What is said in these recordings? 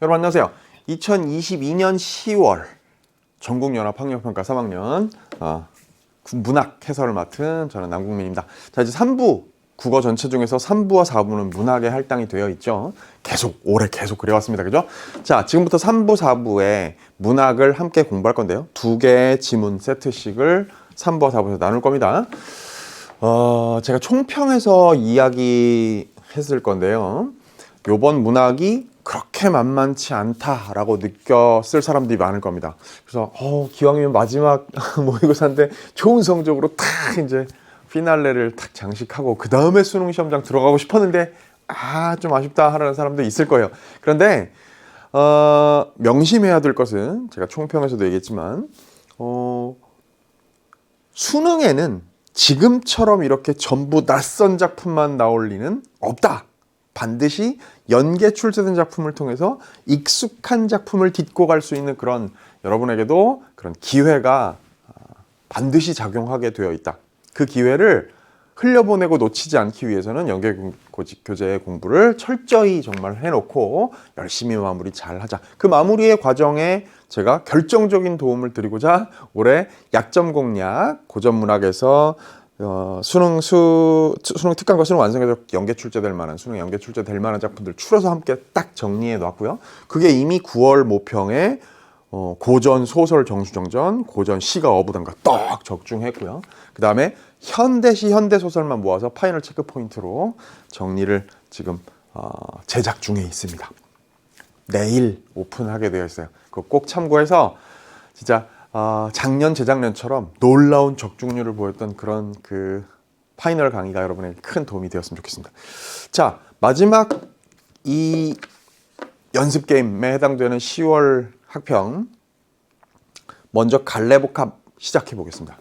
여러분 안녕하세요. 2022년 10월 전국연합학력평가 3학년 문학 해설을 맡은 저는 남국민입니다. 자, 이제 3부 국어 전체 중에서 3부와 4부는 문학에 할당이 되어 있죠. 올해 계속 그래왔습니다. 그죠? 자, 지금부터 3부, 4부에 문학을 함께 공부할 건데요. 두 개의 지문 세트씩을 3부와 4부에서 나눌 겁니다. 제가 총평해서 이야기했을 건데요. 요번 문학이 그렇게 만만치 않다라고 느꼈을 사람들이 많을 겁니다. 그래서 기왕이면 마지막 모의고사인데 좋은 성적으로 탁 이제 피날레를 탁 장식하고 그 다음에 수능 시험장 들어가고 싶었는데 좀 아쉽다 하는 사람도 있을 거예요. 그런데 명심해야 될 것은 제가 총평에서도 얘기했지만 수능에는 지금처럼 이렇게 전부 낯선 작품만 나올 리는 없다. 반드시 연계 출제된 작품을 통해서 익숙한 작품을 딛고 갈 수 있는 그런 여러분에게도 그런 기회가 반드시 작용하게 되어 있다. 그 기회를 흘려보내고 놓치지 않기 위해서는 연계교재 공부를 철저히 정말 해놓고 열심히 마무리 잘 하자. 그 마무리의 과정에 제가 결정적인 도움을 드리고자 올해 약점 공략, 고전문학에서 수능 특강과 수능 완성에서 연계 출제될 만한 수능 연계 출제될 만한 작품들 추려서 함께 딱 정리해 놨고요. 그게 이미 9월 모평에 고전 소설 정수정전, 고전 시가 어부단가 떡 적중했고요. 그 다음에 현대시 현대소설만 모아서 파이널 체크 포인트로 정리를 지금 제작 중에 있습니다. 내일 오픈하게 되어 있어요. 그거 꼭 참고해서 진짜 작년 재작년처럼 놀라운 적중률을 보였던 그런 그 파이널 강의가 여러분에게 큰 도움이 되었으면 좋겠습니다. 자, 마지막 이 연습 게임에 해당되는 10월 학평, 먼저 갈래복합 시작해 보겠습니다.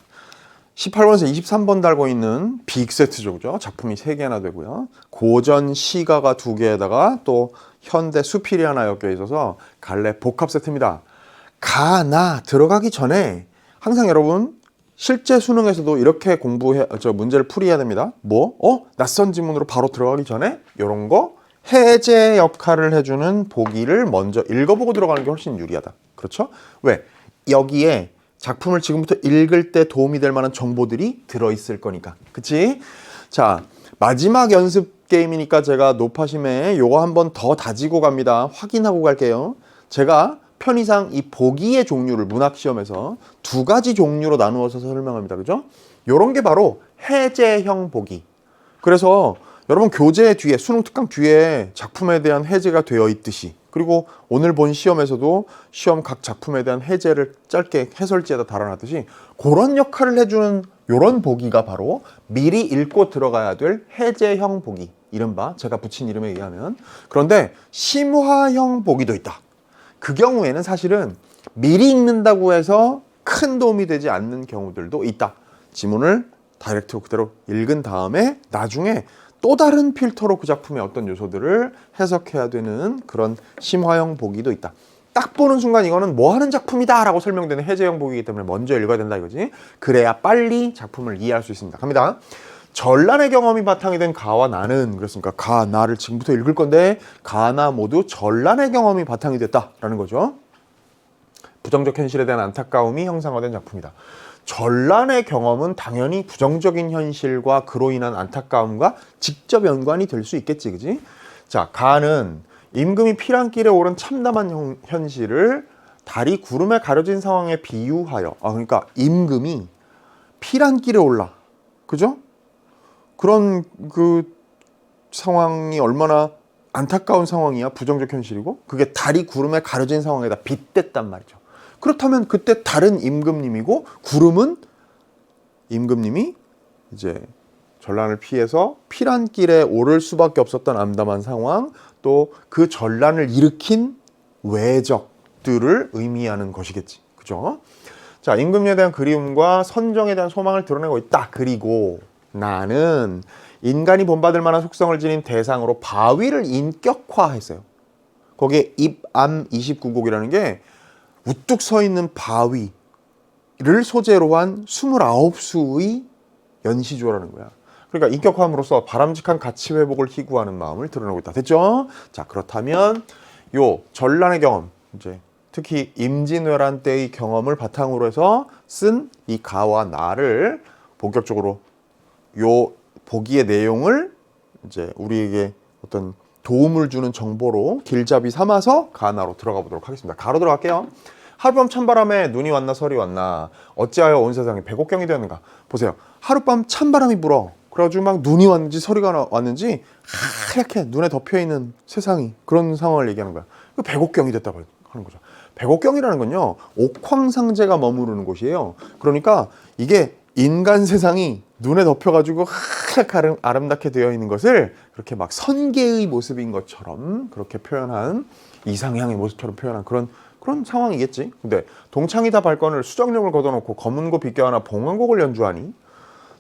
18번에서 23번 달고 있는 빅세트죠. 그죠? 작품이 3개나 되고요. 고전 시가가 2개에다가 또 현대 수필이 하나 엮여 있어서 갈래 복합 세트입니다. 나 들어가기 전에 항상 여러분 실제 수능에서도 이렇게 문제를 풀이해야 됩니다. 낯선 지문으로 바로 들어가기 전에 이런 거 해제 역할을 해주는 보기를 먼저 읽어보고 들어가는 게 훨씬 유리하다. 그렇죠? 왜? 여기에 작품을 지금부터 읽을 때 도움이 될 만한 정보들이 들어있을 거니까. 그치? 자, 마지막 연습 게임이니까 제가 높아심에 요거 한번 더 다지고 갑니다. 확인하고 갈게요. 제가 편의상 이 보기의 종류를 문학시험에서 2가지 종류로 나누어서 설명합니다. 그죠? 요런 게 바로 해제형 보기. 그래서 여러분 교재 뒤에, 수능 특강 뒤에 작품에 대한 해제가 되어 있듯이, 그리고 오늘 본 시험에서도 시험 각 작품에 대한 해제를 짧게 해설지에다 달아놨듯이 그런 역할을 해주는 요런 보기가 바로 미리 읽고 들어가야 될 해제형 보기. 이른바 제가 붙인 이름에 의하면. 그런데 심화형 보기도 있다. 그 경우에는 사실은 미리 읽는다고 해서 큰 도움이 되지 않는 경우들도 있다. 지문을 다이렉트로 그대로 읽은 다음에 나중에 또 다른 필터로 그 작품의 어떤 요소들을 해석해야 되는 그런 심화형 보기도 있다. 딱 보는 순간 이거는 뭐 하는 작품이다 라고 설명되는 해제형 보기이기 때문에 먼저 읽어야 된다 이거지. 그래야 빨리 작품을 이해할 수 있습니다. 갑니다. 전란의 경험이 바탕이 된 가와 나는, 그렇습니까? 나를 지금부터 읽을 건데 가나 모두 전란의 경험이 바탕이 됐다라는 거죠. 부정적 현실에 대한 안타까움이 형상화된 작품이다. 전란의 경험은 당연히 부정적인 현실과 그로 인한 안타까움과 직접 연관이 될 수 있겠지, 그지? 자, 가는 임금이 피란길에 오른 참담한 현실을 달이 구름에 가려진 상황에 비유하여, 그러니까 임금이 피란길에 올라, 그죠? 그런 그 상황이 얼마나 안타까운 상황이야, 부정적 현실이고, 그게 달이 구름에 가려진 상황에다 빗댔단 말이죠. 그렇다면 그때 달은 임금님이고 구름은 임금님이 이제 전란을 피해서 피란길에 오를 수밖에 없었던 암담한 상황, 또 그 전란을 일으킨 외적들을 의미하는 것이겠지. 그죠? 자, 임금님에 대한 그리움과 선정에 대한 소망을 드러내고 있다. 그리고 나는 인간이 본받을 만한 속성을 지닌 대상으로 바위를 인격화했어요. 거기에 입암 29곡이라는 게 우뚝 서 있는 바위를 소재로 한 29수의 연시조라는 거야. 그러니까 인격화함으로써 바람직한 가치 회복을 희구하는 마음을 드러내고 있다. 됐죠? 자, 그렇다면 요 전란의 경험, 이제 특히 임진왜란 때의 경험을 바탕으로 해서 쓴 이 가와 나를 본격적으로 요 보기의 내용을 이제 우리에게 어떤 도움을 주는 정보로 길잡이 삼아서 가나로 들어가 보도록 하겠습니다. 가로 들어갈게요. 하룻밤 찬바람에 눈이 왔나 설이 왔나 어찌하여 온 세상이 백옥경이 되었는가. 보세요. 하룻밤 찬바람이 불어. 그래가지고 막 눈이 왔는지 서리가 왔는지 하얗게 눈에 덮여있는 세상이, 그런 상황을 얘기하는 거야. 그 백옥경이 됐다고 하는 거죠. 백옥경이라는 건요, 옥황상제가 머무르는 곳이에요. 그러니까 이게 인간 세상이 눈에 덮여가지고 하얗게 아름답게 되어 있는 것을 그렇게 막 선계의 모습인 것처럼 그렇게 표현한, 이상향의 모습처럼 표현한 그런 상황이겠지. 근데 동창이다 발건을 수정령을 걷어놓고 검은고 빗겨하나 봉황곡을 연주하니,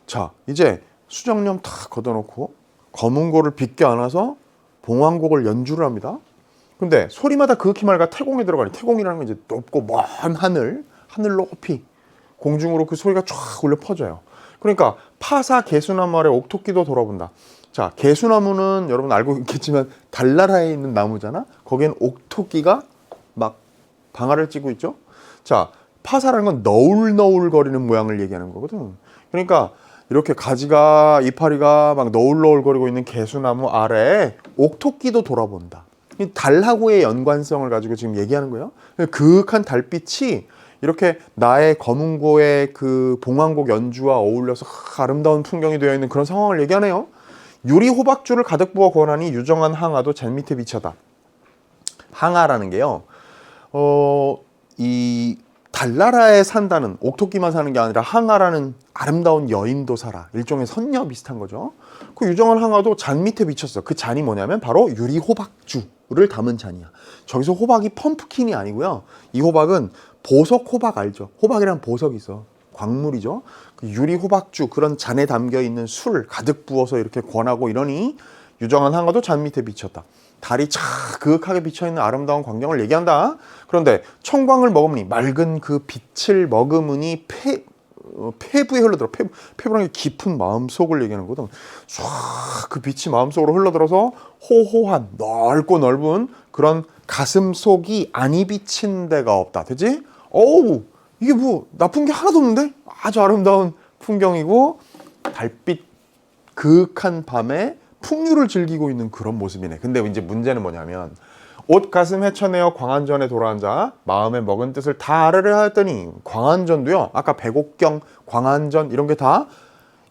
자 이제 수정령 탁 걷어놓고 검은고를 빗겨안아서 봉황곡을 연주를 합니다. 근데 소리마다 극히 맑아 태공에 들어가니, 태공이라는 건 이제 높고 먼 하늘 높이 공중으로 그 소리가 쫙 울려 퍼져요. 그러니까 파사 개수나무 아래 옥토끼도 돌아본다. 자, 개수나무는 여러분 알고 있겠지만 달나라에 있는 나무잖아. 거기엔 옥토끼가 막 방아를 찌고 있죠. 자, 파사라는 건 너울너울거리는 모양을 얘기하는 거거든. 그러니까 이렇게 가지가, 이파리가 막 너울너울거리고 있는 개수나무 아래에 옥토끼도 돌아본다. 이 달하고의 연관성을 가지고 지금 얘기하는 거예요. 그윽한 달빛이 이렇게 나의 검은고의 그 봉황곡 연주와 어울려서 아름다운 풍경이 되어 있는 그런 상황을 얘기하네요. 유리 호박주를 가득 부어 권하니 유정한 항아도 젠 밑에 비쳐다. 항아라는 게요, 이 달나라에 산다는, 옥토끼만 사는 게 아니라 항아라는 아름다운 여인도 살아. 일종의 선녀 비슷한 거죠. 그 유정한 항아도 잔 밑에 비쳤어. 그 잔이 뭐냐면 바로 유리 호박주를 담은 잔이야. 저기서 호박이 펌프킨이 아니고요. 이 호박은 보석 호박 알죠? 호박이란 보석이 있어. 광물이죠. 그 유리 호박주, 그런 잔에 담겨 있는 술 가득 부어서 이렇게 권하고 이러니 유정한 항아도 잔 밑에 비쳤다. 달이 쫙 그윽하게 비쳐있는 아름다운 광경을 얘기한다. 그런데 청광을 머금으니, 맑은 그 빛을 머금으니 폐부에 흘러들어. 폐부라는 게 깊은 마음속을 얘기하는 거거든. 쫙 그 빛이 마음속으로 흘러들어서 호호한 넓고 넓은 그런 가슴속이 안이 비친 데가 없다. 되지? 어우, 이게 뭐 나쁜 게 하나도 없는데? 아주 아름다운 풍경이고 달빛 그윽한 밤에 풍류를 즐기고 있는 그런 모습이네. 근데 이제 문제는 뭐냐면, 옷 가슴 헤쳐내어 광안전에 돌아앉아 마음에 먹은 뜻을 다 아뢰려 하였더니, 광안전도요, 아까 백옥경, 광안전 이런 게 다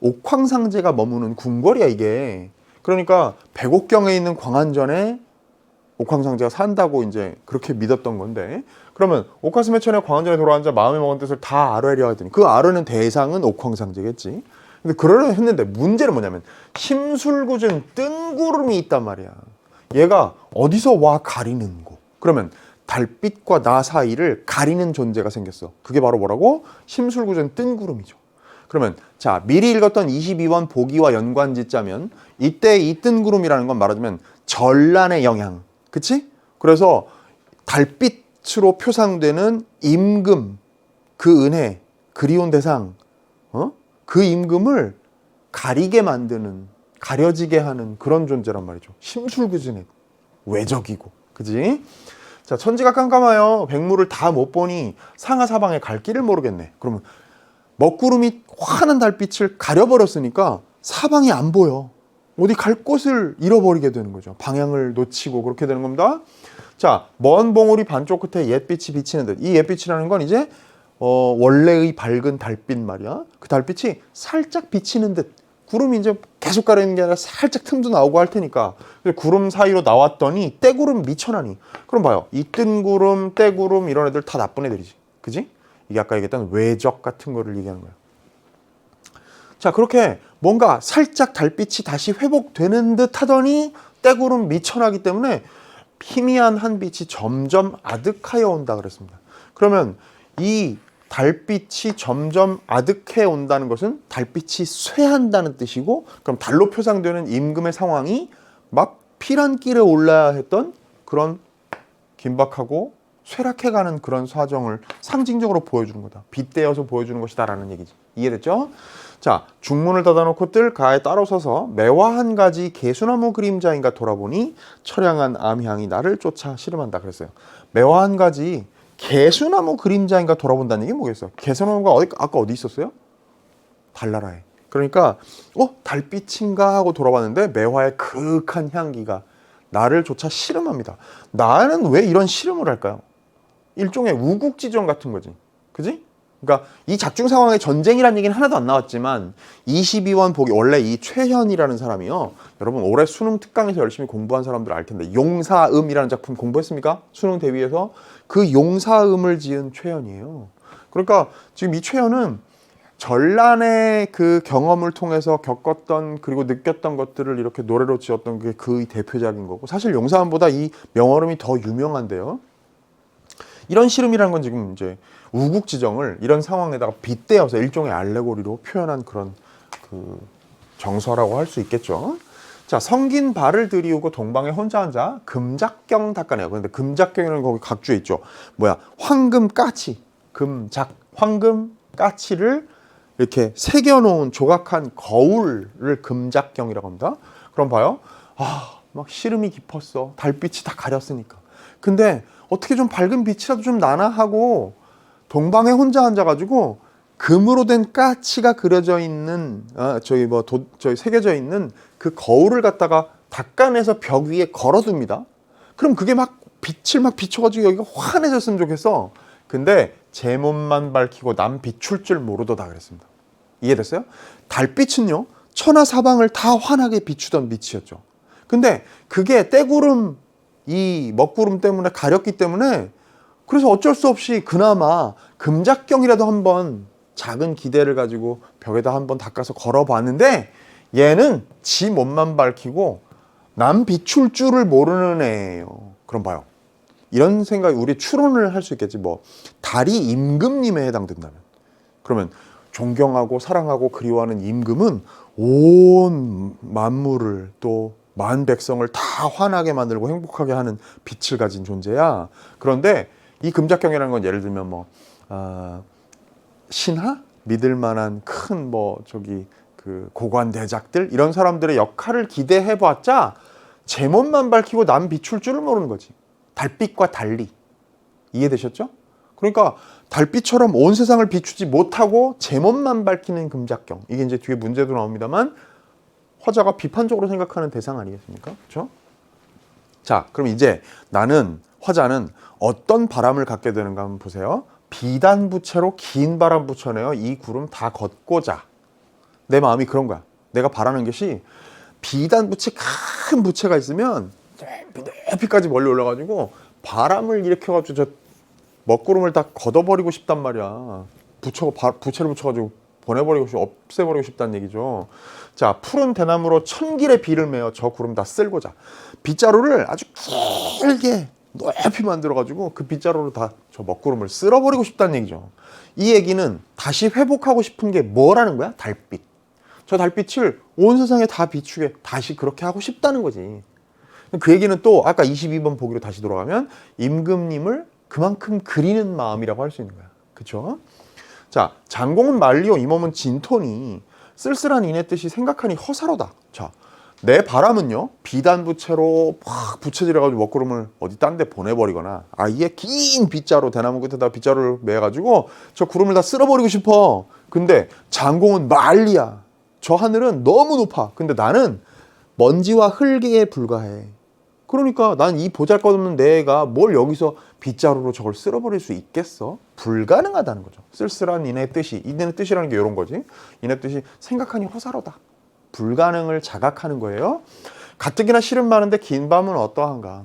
옥황상제가 머무는 궁궐이야 이게. 그러니까 백옥경에 있는 광안전에 옥황상제가 산다고 이제 그렇게 믿었던 건데, 그러면 옷 가슴 헤쳐내어 광안전에 돌아앉아 마음에 먹은 뜻을 다 아뢰려 하였더니, 그 아뢰는 대상은 옥황상제겠지. 근데 그러려 했는데 문제는 뭐냐면, 심술궂은 뜬구름이 있단 말이야. 얘가 어디서 와 가리는 거. 그러면 달빛과 나 사이를 가리는 존재가 생겼어. 그게 바로 뭐라고? 심술궂은 뜬구름이죠. 그러면 자, 미리 읽었던 22번 보기와 연관짓 자면, 이때 이 뜬구름이라는 건 말하자면 전란의 영향. 그치? 그래서 달빛으로 표상되는 임금, 그 은혜, 그리운 대상, 그 임금을 가리게 만드는, 가려지게 하는 그런 존재란 말이죠. 심술궂은 외적이고, 그지? 자, 천지가 깜깜하여 백무를 다 못 보니 상하 사방에 갈 길을 모르겠네. 그러면 먹구름이 환한 달빛을 가려버렸으니까 사방이 안 보여. 어디 갈 곳을 잃어버리게 되는 거죠. 방향을 놓치고 그렇게 되는 겁니다. 자, 먼 봉우리 반쪽 끝에 옛빛이 비치는 듯. 이 옛빛이라는 건 이제 원래의 밝은 달빛 말이야. 그 달빛이 살짝 비치는 듯. 구름이 이제 계속 가리는 게 아니라 살짝 틈도 나오고 할 테니까, 구름 사이로 나왔더니 떼구름 미쳐나니. 그럼 봐요. 이 뜬구름, 떼구름 이런 애들 다 나쁜 애들이지. 그지? 이게 아까 얘기했던 외적 같은 거를 얘기하는 거야. 자, 그렇게 뭔가 살짝 달빛이 다시 회복되는 듯 하더니 떼구름 미쳐나기 때문에 희미한 한 빛이 점점 아득하여 온다 그랬습니다. 그러면 이 달빛이 점점 아득해 온다는 것은 달빛이 쇠한다는 뜻이고, 그럼 달로 표상되는 임금의 상황이 막 피란길에 올라야 했던 그런 긴박하고 쇠락해가는 그런 사정을 상징적으로 보여주는 거다. 빗대어서 보여주는 것이다라는 얘기지. 이해됐죠? 자, 중문을 닫아놓고 뜰 가에 따로 서서 매화 한 가지 개수나무 그림자인가 돌아보니 처량한 암향이 나를 쫓아 씨름한다 그랬어요. 매화 한 가지 개수나무 그림자인가 돌아본다는 얘기 뭐겠어요? 개수나무가 아까 어디 있었어요? 달나라에. 그러니까 달빛인가 하고 돌아봤는데 매화의 그윽한 향기가 나를 쫓아 씨름합니다. 나는 왜 이런 씨름을 할까요? 일종의 우국지정 같은 거지. 그지? 그러니까 이 작중 상황에 전쟁이라는 얘기는 하나도 안 나왔지만 22원 보기 원래 이 최현이라는 사람이요. 여러분 올해 수능 특강에서 열심히 공부한 사람들 알 텐데 용사음이라는 작품 공부했습니까? 수능 대비해서 그 용사음을 지은 최현이에요. 그러니까 지금 이 최현은 전란의 그 경험을 통해서 겪었던 그리고 느꼈던 것들을 이렇게 노래로 지었던 게 그 대표작인 거고 사실 용사음보다 이 명어름이 더 유명한데요. 이런 씨름이라는 건 지금 이제 우국지정을 이런 상황에다가 빗대어서 일종의 알레고리로 표현한 그런 그 정서라고 할 수 있겠죠. 자, 성긴 발을 들이우고 동방에 혼자 앉아 금작경 닦아내요. 그런데 금작경이라는 거기 각주에 있죠. 황금 까치, 금작, 황금 까치를 이렇게 새겨놓은 조각한 거울을 금작경이라고 합니다. 그럼 봐요. 막 시름이 깊었어. 달빛이 다 가렸으니까. 근데 어떻게 좀 밝은 빛이라도 좀 나나 하고 동방에 혼자 앉아가지고 금으로 된 까치가 그려져 있는 저기 새겨져 있는 그 거울을 갖다가 닦아내서 벽 위에 걸어둡니다. 그럼 그게 막 빛을 막 비춰가지고 여기가 환해졌으면 좋겠어. 근데 제 몸만 밝히고 남 비출 줄 모르도다 그랬습니다. 이해됐어요? 달빛은요 천하 사방을 다 환하게 비추던 빛이었죠. 근데 그게 때구름 이 먹구름 때문에 가렸기 때문에 그래서 어쩔 수 없이 그나마 금작경이라도 한번 작은 기대를 가지고 벽에다 한번 닦아서 걸어봤는데 얘는 지 몸만 밝히고 남 비출 줄을 모르는 애예요. 그럼 봐요. 이런 생각이 우리 추론을 할 수 있겠지. 달이 임금님에 해당된다면 그러면 존경하고 사랑하고 그리워하는 임금은 온 만물을 또 만 백성을 다 환하게 만들고 행복하게 하는 빛을 가진 존재야. 그런데 이 금작경이라는 건 예를 들면 신하? 믿을 만한 큰 그 고관대작들 이런 사람들의 역할을 기대해봤자 제 몸만 밝히고 남 비출 줄을 모르는 거지. 달빛과 달리. 이해되셨죠? 그러니까 달빛처럼 온 세상을 비추지 못하고 제 몸만 밝히는 금작경. 이게 이제 뒤에 문제도 나옵니다만 화자가 비판적으로 생각하는 대상 아니겠습니까? 그렇죠? 자, 그럼 이제 화자는 어떤 바람을 갖게 되는가 한번 보세요. 비단부채로 긴 바람 붙여내어 이 구름 다 걷고자. 내 마음이 그런 거야. 내가 바라는 것이 비단부채 큰 부채가 있으면 높이까지 멀리 올라가지고 바람을 일으켜가지고 저 먹구름을 다 걷어버리고 싶단 말이야. 부채를 붙여가지고 없애버리고 싶다는 얘기죠. 자, 푸른 대나무로 천길의 비를 메어 저 구름 다 쓸고자. 빗자루를 아주 길게 높이 만들어가지고 그 빗자루로 다 저 먹구름을 쓸어버리고 싶다는 얘기죠. 이 얘기는 다시 회복하고 싶은 게 뭐라는 거야? 달빛. 저 달빛을 온 세상에 다 비추게 다시 그렇게 하고 싶다는 거지. 그 얘기는 또 아까 22번 보기로 다시 돌아가면 임금님을 그만큼 그리는 마음이라고 할 수 있는 거야. 그렇죠? 자, 장공은 말리오 이 몸은 진토니 쓸쓸한 이내 뜻이 생각하니 허사로다. 자, 내 바람은요 비단부채로 팍 부채질해가지고 먹구름을 어디 딴 데 보내버리거나 아예 긴 빗자루 대나무 끝에다 빗자루를 매가지고 저 구름을 다 쓸어버리고 싶어. 근데 장공은 말리야. 저 하늘은 너무 높아. 근데 나는 먼지와 흙에 불과해. 그러니까 난 이 보잘것없는 내가 뭘 여기서 빗자루로 저걸 쓸어버릴 수 있겠어? 불가능하다는 거죠. 쓸쓸한 인의 뜻이. 인의 뜻이라는 게 이런 거지. 인의 뜻이 생각하니 허사로다. 불가능을 자각하는 거예요. 가뜩이나 시름 많은데 긴 밤은 어떠한가.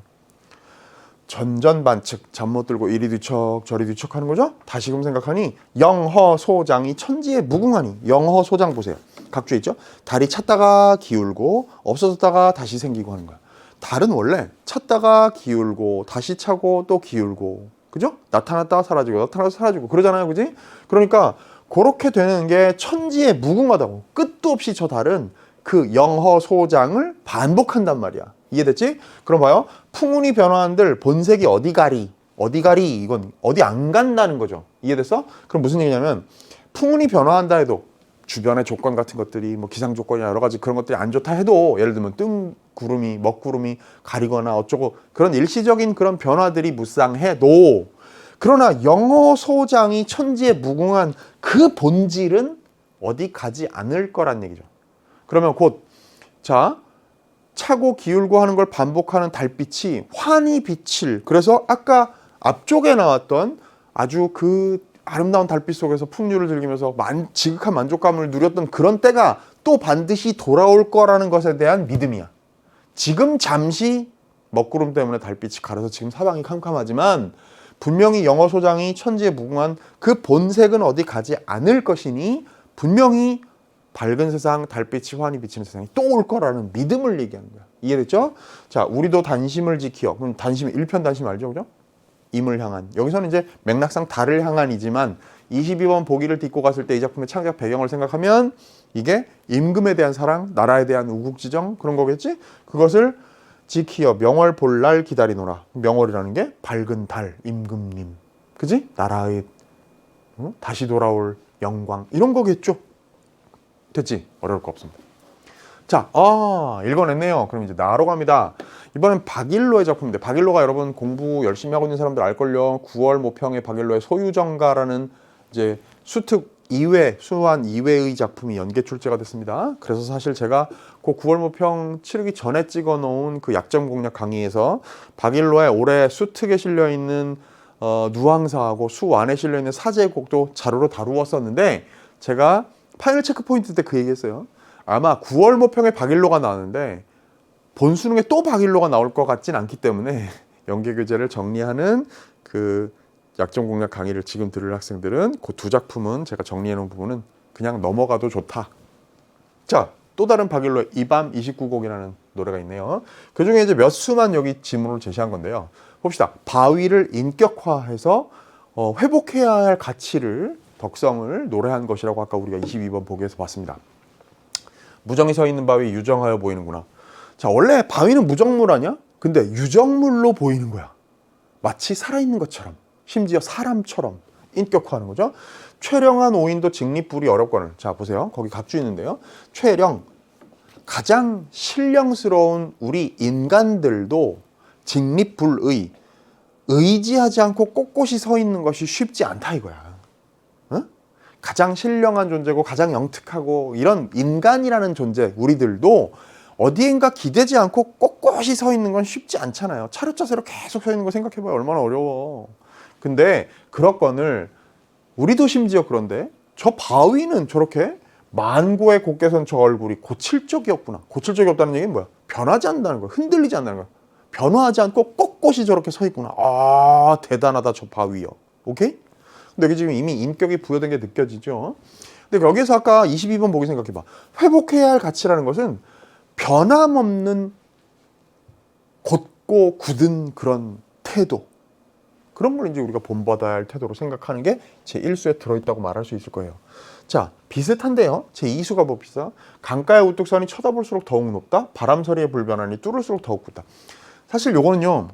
전전반측 잠 못 들고 이리 뒤척 저리 뒤척 하는 거죠. 다시금 생각하니 영허소장이 천지에 무궁하니. 영허소장 보세요. 각주에 있죠. 달이 찼다가 기울고 없어졌다가 다시 생기고 하는 거야. 달은 원래 찼다가 기울고 다시 차고 또 기울고 그죠? 나타났다가 사라지고 나타나서 사라지고 그러잖아요. 그지? 그러니까 그렇게 되는 게 천지에 무궁하다고. 끝도 없이 저 달은 그 영허소장을 반복한단 말이야. 이해됐지? 그럼 봐요. 풍운이 변화한들 본색이 어디 가리? 어디 가리 이건 어디 안 간다는 거죠. 이해됐어? 그럼 무슨 얘기냐면 풍운이 변화한다 해도 주변의 조건 같은 것들이 뭐 기상 조건이나 여러 가지 그런 것들이 안 좋다 해도 예를 들면 뜬구름이 먹구름이 가리거나 어쩌고 그런 일시적인 그런 변화들이 무쌍해도 그러나 영어 소장이 천지에 무궁한 그 본질은 어디 가지 않을 거란 얘기죠. 그러면 곧 자 차고 기울고 하는 걸 반복하는 달빛이 환히 비칠 그래서 아까 앞쪽에 나왔던 아주 그 아름다운 달빛 속에서 풍류를 즐기면서 지극한 만족감을 누렸던 그런 때가 또 반드시 돌아올 거라는 것에 대한 믿음이야. 지금 잠시 먹구름 때문에 달빛이 가려서 지금 사방이 캄캄하지만 분명히 영어 소장이 천지에 무궁한 그 본색은 어디 가지 않을 것이니 분명히 밝은 세상, 달빛이 환히 비치는 세상이 또 올 거라는 믿음을 얘기하는 거야. 이해됐죠? 자, 우리도 단심을 지키어. 그럼 단심, 일편단심 알죠? 그죠? 임을 향한. 여기서는 이제 맥락상 달을 향한이지만 22번 보기를 딛고 갔을 때 이 작품의 창작 배경을 생각하면 이게 임금에 대한 사랑, 나라에 대한 우국지정 그런 거겠지? 그것을 지키어 명월 볼날 기다리노라. 명월이라는 게 밝은 달, 임금님. 그지? 나라의 다시 돌아올 영광 이런 거겠죠? 됐지? 어려울 거 없습니다. 자, 읽어냈네요. 그럼 이제 나로 갑니다. 이번엔 박일로의 작품인데 박일로가 여러분 공부 열심히 하고 있는 사람들 알걸요. 9월 모평의 박일로의 소유정가라는 이제 수특 2회, 수완 2회의 작품이 연계 출제가 됐습니다. 그래서 사실 제가 그 9월 모평 치르기 전에 찍어 놓은 그 약점 공략 강의에서 박일로의 올해 수특에 실려 있는 누앙사하고 수완에 실려 있는 사제곡도 자료로 다루었었는데 제가 파이널 체크 포인트 때 그 얘기했어요. 아마 9월 모평에 박일로가 나왔는데 본 수능에 또 박일로가 나올 것 같진 않기 때문에 연계 교재를 정리하는 그 약점 공략 강의를 지금 들을 학생들은 그 두 작품은 제가 정리해 놓은 부분은 그냥 넘어가도 좋다. 자, 또 다른 박일로의 이밤 29곡이라는 노래가 있네요. 그 중에 이제 몇 수만 여기 지문을 제시한 건데요. 봅시다. 바위를 인격화해서 회복해야 할 가치를 덕성을 노래한 것이라고 아까 우리가 22번 보기에서 봤습니다. 무정이 서 있는 바위 유정하여 보이는구나. 자, 원래 바위는 무정물 아니야? 근데 유정물로 보이는 거야. 마치 살아있는 것처럼 심지어 사람처럼 인격화하는 거죠. 최령한 오인도 직립불이 어렵거늘. 자, 보세요. 거기 각주 있는데요. 최령, 가장 신령스러운 우리 인간들도 직립불의 의지하지 않고 꼿꼿이 서 있는 것이 쉽지 않다 이거야. 가장 신령한 존재고 가장 영특하고 이런 인간이라는 존재 우리들도 어디엔가 기대지 않고 꼿꼿이 서 있는 건 쉽지 않잖아요. 차렷자세로 계속 서 있는 거 생각해봐요. 얼마나 어려워. 근데 그렇거늘 우리도 심지어 그런데 저 바위는 저렇게 만고의 곱게 선 저 얼굴이 고칠 적이 없구나. 고칠 적이 없다는 얘기는 뭐야? 변하지 않는다는 거야. 흔들리지 않는다는 거야. 변화하지 않고 꼿꼿이 저렇게 서 있구나. 아, 대단하다 저 바위요. 오케이? 근데 여기 지금 이미 인격이 부여된 게 느껴지죠. 근데 여기서 아까 22번 보기 생각해봐. 회복해야 할 가치라는 것은 변함없는 곧고 굳은 그런 태도. 그런 걸 이제 우리가 본받아야 할 태도로 생각하는 게 제1수에 들어있다고 말할 수 있을 거예요. 자, 비슷한데요. 제2수가 봅시다. 강가의 우뚝선이 쳐다볼수록 더욱 높다. 바람서리의 불변하니 뚫을수록 더욱 굳다. 사실 요거는요.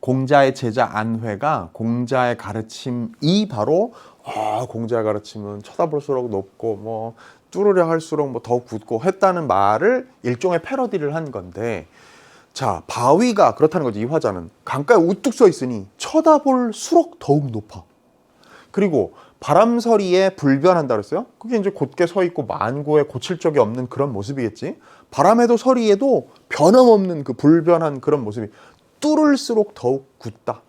공자의 제자 안회가 공자의 가르침이 바로 공자의 가르침은 쳐다볼수록 높고 뭐 뚫으려 할수록 뭐 더욱 굳고 했다는 말을 일종의 패러디를 한 건데 자, 바위가 그렇다는 거지. 이 화자는 강가에 우뚝 서 있으니 쳐다볼수록 더욱 높아. 그리고 바람서리에 불변한다 그랬어요. 그게 이제 곧게 서 있고 만고에 고칠 적이 없는 그런 모습이겠지. 바람에도 서리에도 변함없는 그 불변한 그런 모습이 뚫을수록 더욱 굳다.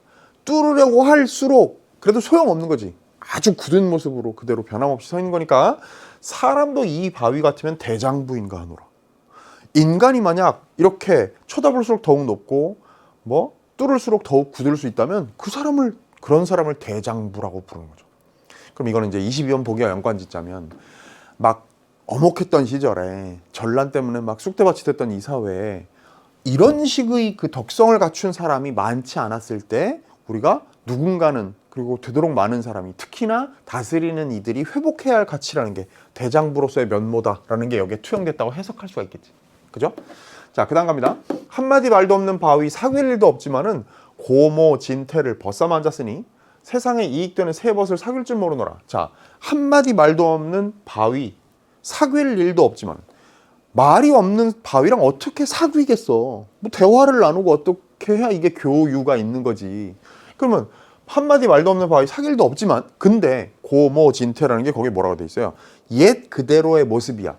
뚫으려고 할수록 그래도 소용없는 거지. 아주 굳은 모습으로 그대로 변함없이 서 있는 거니까 사람도 이 바위 같으면 대장부인가 하노라. 인간이 만약 이렇게 쳐다볼수록 더욱 높고 뭐 뚫을수록 더욱 굳을 수 있다면 그런 사람을 대장부라고 부르는 거죠. 그럼 이거는 이제 22번 보기와 연관짓자면 막 엄혹했던 시절에 전란 때문에 막 쑥대밭이 됐던 이 사회에 이런 식의 그 덕성을 갖춘 사람이 많지 않았을 때 우리가 누군가는 그리고 되도록 많은 사람이 특히나 다스리는 이들이 회복해야 할 가치라는 게 대장부로서의 면모다라는 게 여기에 투영됐다고 해석할 수가 있겠지. 그죠? 자, 그 다음 갑니다. 한마디 말도 없는 바위 사귈 일도 없지만은 고모진태를 벗삼아 앉았으니 세상에 이익되는 새 벗을 사귈 줄 모르노라. 자, 한마디 말도 없는 바위, 사귈 일도 없지만 말이 없는 바위랑 어떻게 사귀겠어? 뭐 대화를 나누고 어떻게 해야 이게 교유가 있는 거지. 그러면 한마디 말도 없는 바위, 사귈 일도 없지만 근데 고모진태라는 게 거기에 뭐라고 돼 있어요? 옛 그대로의 모습이야.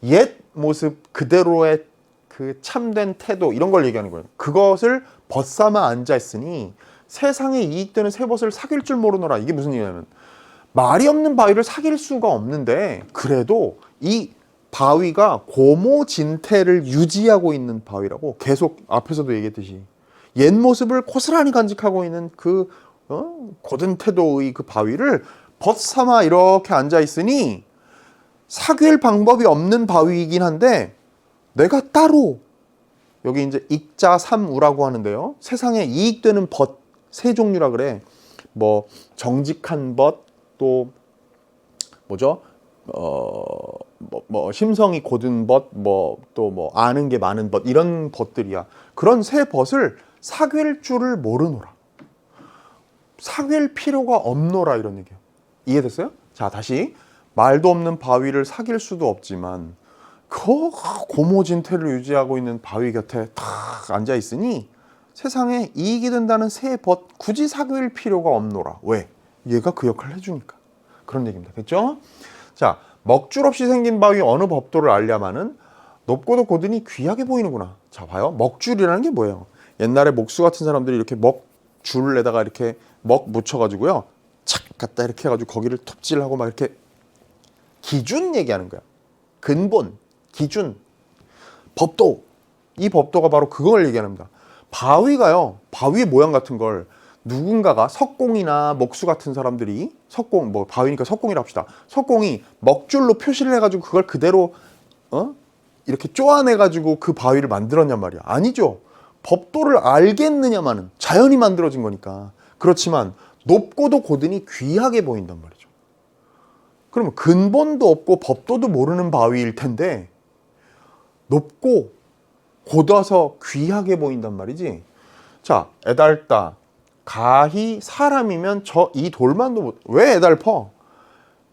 옛 모습 그대로의 그 참된 태도 이런 걸 얘기하는 거예요. 그것을 벗삼아 앉아있으니 세상에 이익되는 새 벗을 사귈 줄 모르노라. 이게 무슨 얘기냐면 말이 없는 바위를 사귈 수가 없는데 그래도 이 바위가 고모진태를 유지하고 있는 바위라고 계속 앞에서도 얘기했듯이 옛 모습을 고스란히 간직하고 있는 그 고든 태도의 그 바위를 벗삼아 이렇게 앉아있으니 사귈 방법이 없는 바위이긴 한데 내가 따로 여기 이제 익자삼우라고 하는데요. 세상에 이익되는 벗 세 종류라 그래. 뭐 정직한 벗, 또 뭐죠? 심성이 고든 벗, 또 뭐 아는 게 많은 벗 이런 벗들이야. 그런 새 벗을 사귈 줄을 모르노라. 사귈 필요가 없노라 이런 얘기예요. 이해됐어요? 자, 다시 말도 없는 바위를 사귈 수도 없지만 그 고모진태를 유지하고 있는 바위 곁에 탁 앉아 있으니 세상에 이익이 된다는 새 벗 굳이 사귈 필요가 없노라. 왜? 얘가 그 역할을 해주니까. 그런 얘기입니다. 됐죠? 자, 먹줄 없이 생긴 바위 어느 법도를 알려마는 높고도 고드니 귀하게 보이는구나. 자, 봐요. 먹줄이라는 게 뭐예요? 옛날에 목수 같은 사람들이 이렇게 먹줄에다가 이렇게 먹 묻혀가지고요. 착 갖다 이렇게 해가지고 거기를 톱질하고 막 이렇게 기준 얘기하는 거야. 근본, 기준, 법도. 이 법도가 바로 그걸 얘기합니다. 바위가요. 바위의 모양 같은 걸 누군가가 석공이나 목수 같은 사람들이 석공, 뭐 바위니까 석공이라 합시다. 석공이 먹줄로 표시를 해가지고 그걸 그대로 이렇게 쪼아내가지고 그 바위를 만들었냔 말이야. 아니죠. 법도를 알겠느냐마는 자연이 만들어진 거니까. 그렇지만 높고도 고드니 귀하게 보인단 말이죠. 그러면 근본도 없고 법도도 모르는 바위일 텐데 높고 고다서 귀하게 보인단 말이지. 자, 애달다. 가히 사람이면 이 돌만도 왜 애달퍼?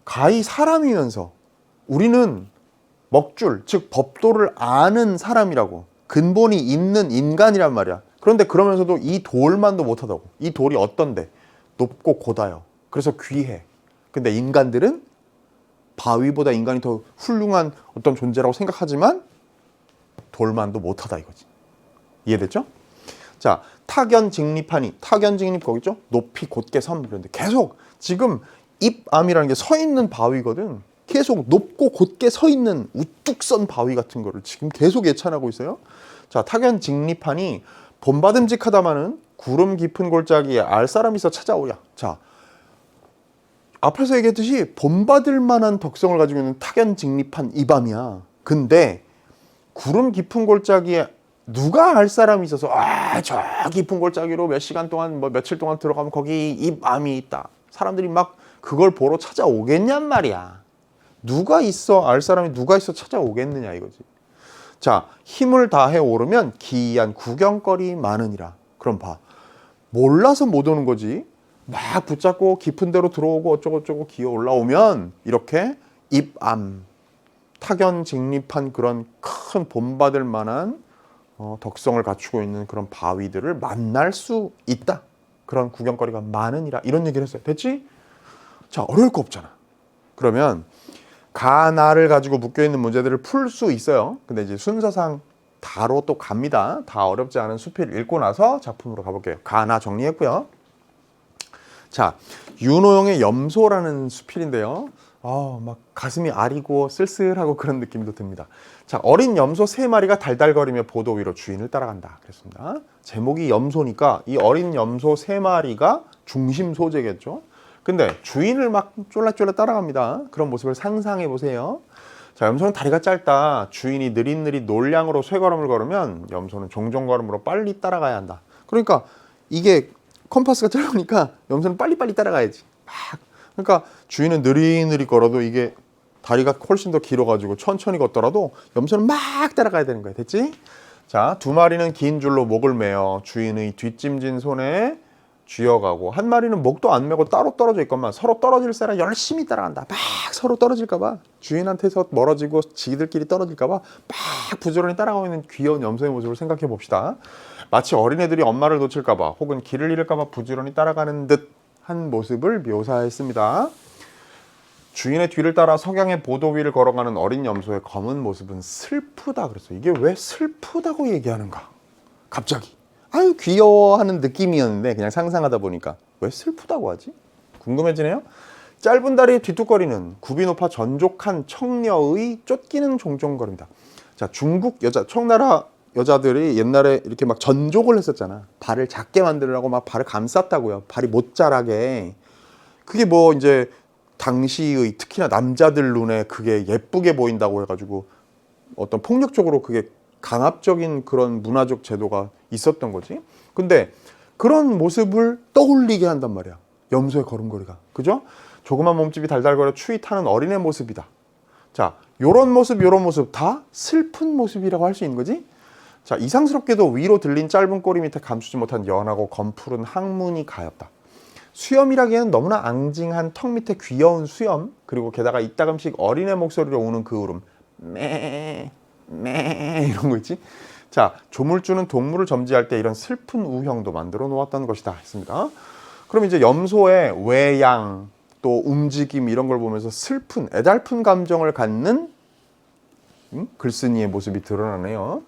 가히 사람이면서 우리는 먹줄, 즉 법도를 아는 사람이라고. 근본이 있는 인간이란 말이야. 그런데 그러면서도 이 돌만도 못하다고. 이 돌이 어떤데? 높고 고다요. 그래서 귀해. 근데 인간들은 바위보다 인간이 더 훌륭한 어떤 존재라고 생각하지만 돌만도 못하다 이거지. 이해됐죠? 자, 타견직립하니. 타견직립 거기죠? 높이 곧게 섬. 그런데 계속 지금 입암이라는 게 서 있는 바위거든. 계속 높고 곧게 서 있는 우뚝 선 바위 같은 거를 지금 계속 예찬하고 있어요. 자, 타견직립하니 본받음직하다마는 구름 깊은 골짜기에 알 사람이 있어 찾아오랴. 자, 앞에서 얘기했듯이 본받을 만한 덕성을 가지고 있는 타견직립한 이 밤이야. 근데 구름 깊은 골짜기에 누가 알 사람이 있어서 저 깊은 골짜기로 몇 시간 동안 뭐 며칠 동안 들어가면 거기 입암이 있다. 사람들이 막 그걸 보러 찾아오겠냔 말이야. 누가 있어? 알 사람이 누가 있어 찾아오겠느냐 이거지. 자, 힘을 다해 오르면 기이한 구경거리 많으니라. 그럼 봐. 몰라서 못 오는 거지. 막 붙잡고 깊은 데로 들어오고 어쩌고저쩌고 기어 올라오면 이렇게 입암, 타견직립한 그런 큰 본받을 만한 덕성을 갖추고 있는 그런 바위들을 만날 수 있다. 그런 구경거리가 많으니라. 이런 얘기를 했어요. 됐지? 자, 어려울 거 없잖아. 그러면 가나를 가지고 묶여있는 문제들을 풀 수 있어요. 근데 이제 순서상 다로 또 갑니다. 다 어렵지 않은 수필 읽고 나서 작품으로 가볼게요. 가나 정리했고요. 자, 윤호영의 염소라는 수필인데요. 막 가슴이 아리고 쓸쓸하고 그런 느낌도 듭니다. 자, 어린 염소 3마리가 달달거리며 보도 위로 주인을 따라간다. 그랬습니다. 제목이 염소니까 이 어린 염소 3마리가 중심 소재겠죠. 근데 주인을 막 쫄라쫄라 따라갑니다. 그런 모습을 상상해 보세요. 자, 염소는 다리가 짧다. 주인이 느릿느릿 놀량으로 쇠걸음을 걸으면 염소는 종종걸음으로 빨리 따라가야 한다. 그러니까 이게 컴파스가 짧으니까 염소는 빨리빨리 따라가야지. 막. 그러니까 주인은 느릿느릿 걸어도 이게 다리가 훨씬 더 길어가지고 천천히 걷더라도 염소는 막 따라가야 되는 거야. 됐지? 자, 두 마리는 긴 줄로 목을 매어 주인의 뒷짐진 손에 쥐어가고, 한 마리는 목도 안 매고 따로 떨어져 있건만 서로 떨어질 사람 열심히 따라간다. 막 서로 떨어질까봐, 주인한테서 멀어지고 지들끼리 떨어질까봐 막 부지런히 따라가고 있는 귀여운 염소의 모습을 생각해 봅시다. 마치 어린애들이 엄마를 놓칠까봐 혹은 길을 잃을까봐 부지런히 따라가는 듯한 모습을 묘사했습니다. 주인의 뒤를 따라 석양의 보도 위를 걸어가는 어린 염소의 검은 모습은 슬프다 그랬어요. 이게 왜 슬프다고 얘기하는가? 갑자기. 아유, 귀여워하는 느낌이었는데 그냥 상상하다 보니까 왜 슬프다고 하지? 궁금해지네요. 짧은 다리에 뒤뚝거리는 굽이 높아 전족한 청녀의 쫓기는 종종거립니다. 자, 중국 여자, 청나라 여자들이 옛날에 이렇게 막 전족을 했었잖아. 발을 작게 만들려고 막 발을 감쌌다고요. 발이 못 자라게. 그게 뭐 이제 당시의 특히나 남자들 눈에 그게 예쁘게 보인다고 해가지고 어떤 폭력적으로 그게 강압적인 그런 문화적 제도가 있었던 거지. 근데 그런 모습을 떠올리게 한단 말이야. 염소의 걸음걸이가. 그죠? 조그만 몸집이 달달거려 추위 타는 어린애 모습이다. 자, 요런 모습 다 슬픈 모습이라고 할 수 있는 거지. 자, 이상스럽게도 위로 들린 짧은 꼬리 밑에 감추지 못한 연하고 검푸른 항문이 가엽다. 수염이라기에는 너무나 앙증한 턱 밑에 귀여운 수염, 그리고 게다가 이따금씩 어린애 목소리로 우는 그 울음, 매 이런 거 있지. 자, 조물주는 동물을 점지할 때 이런 슬픈 우형도 만들어 놓았다는 것이다 했습니다. 그럼 이제 염소의 외양 또 움직임 이런 걸 보면서 슬픈 애달픈 감정을 갖는 글쓴이의 모습이 드러나네요.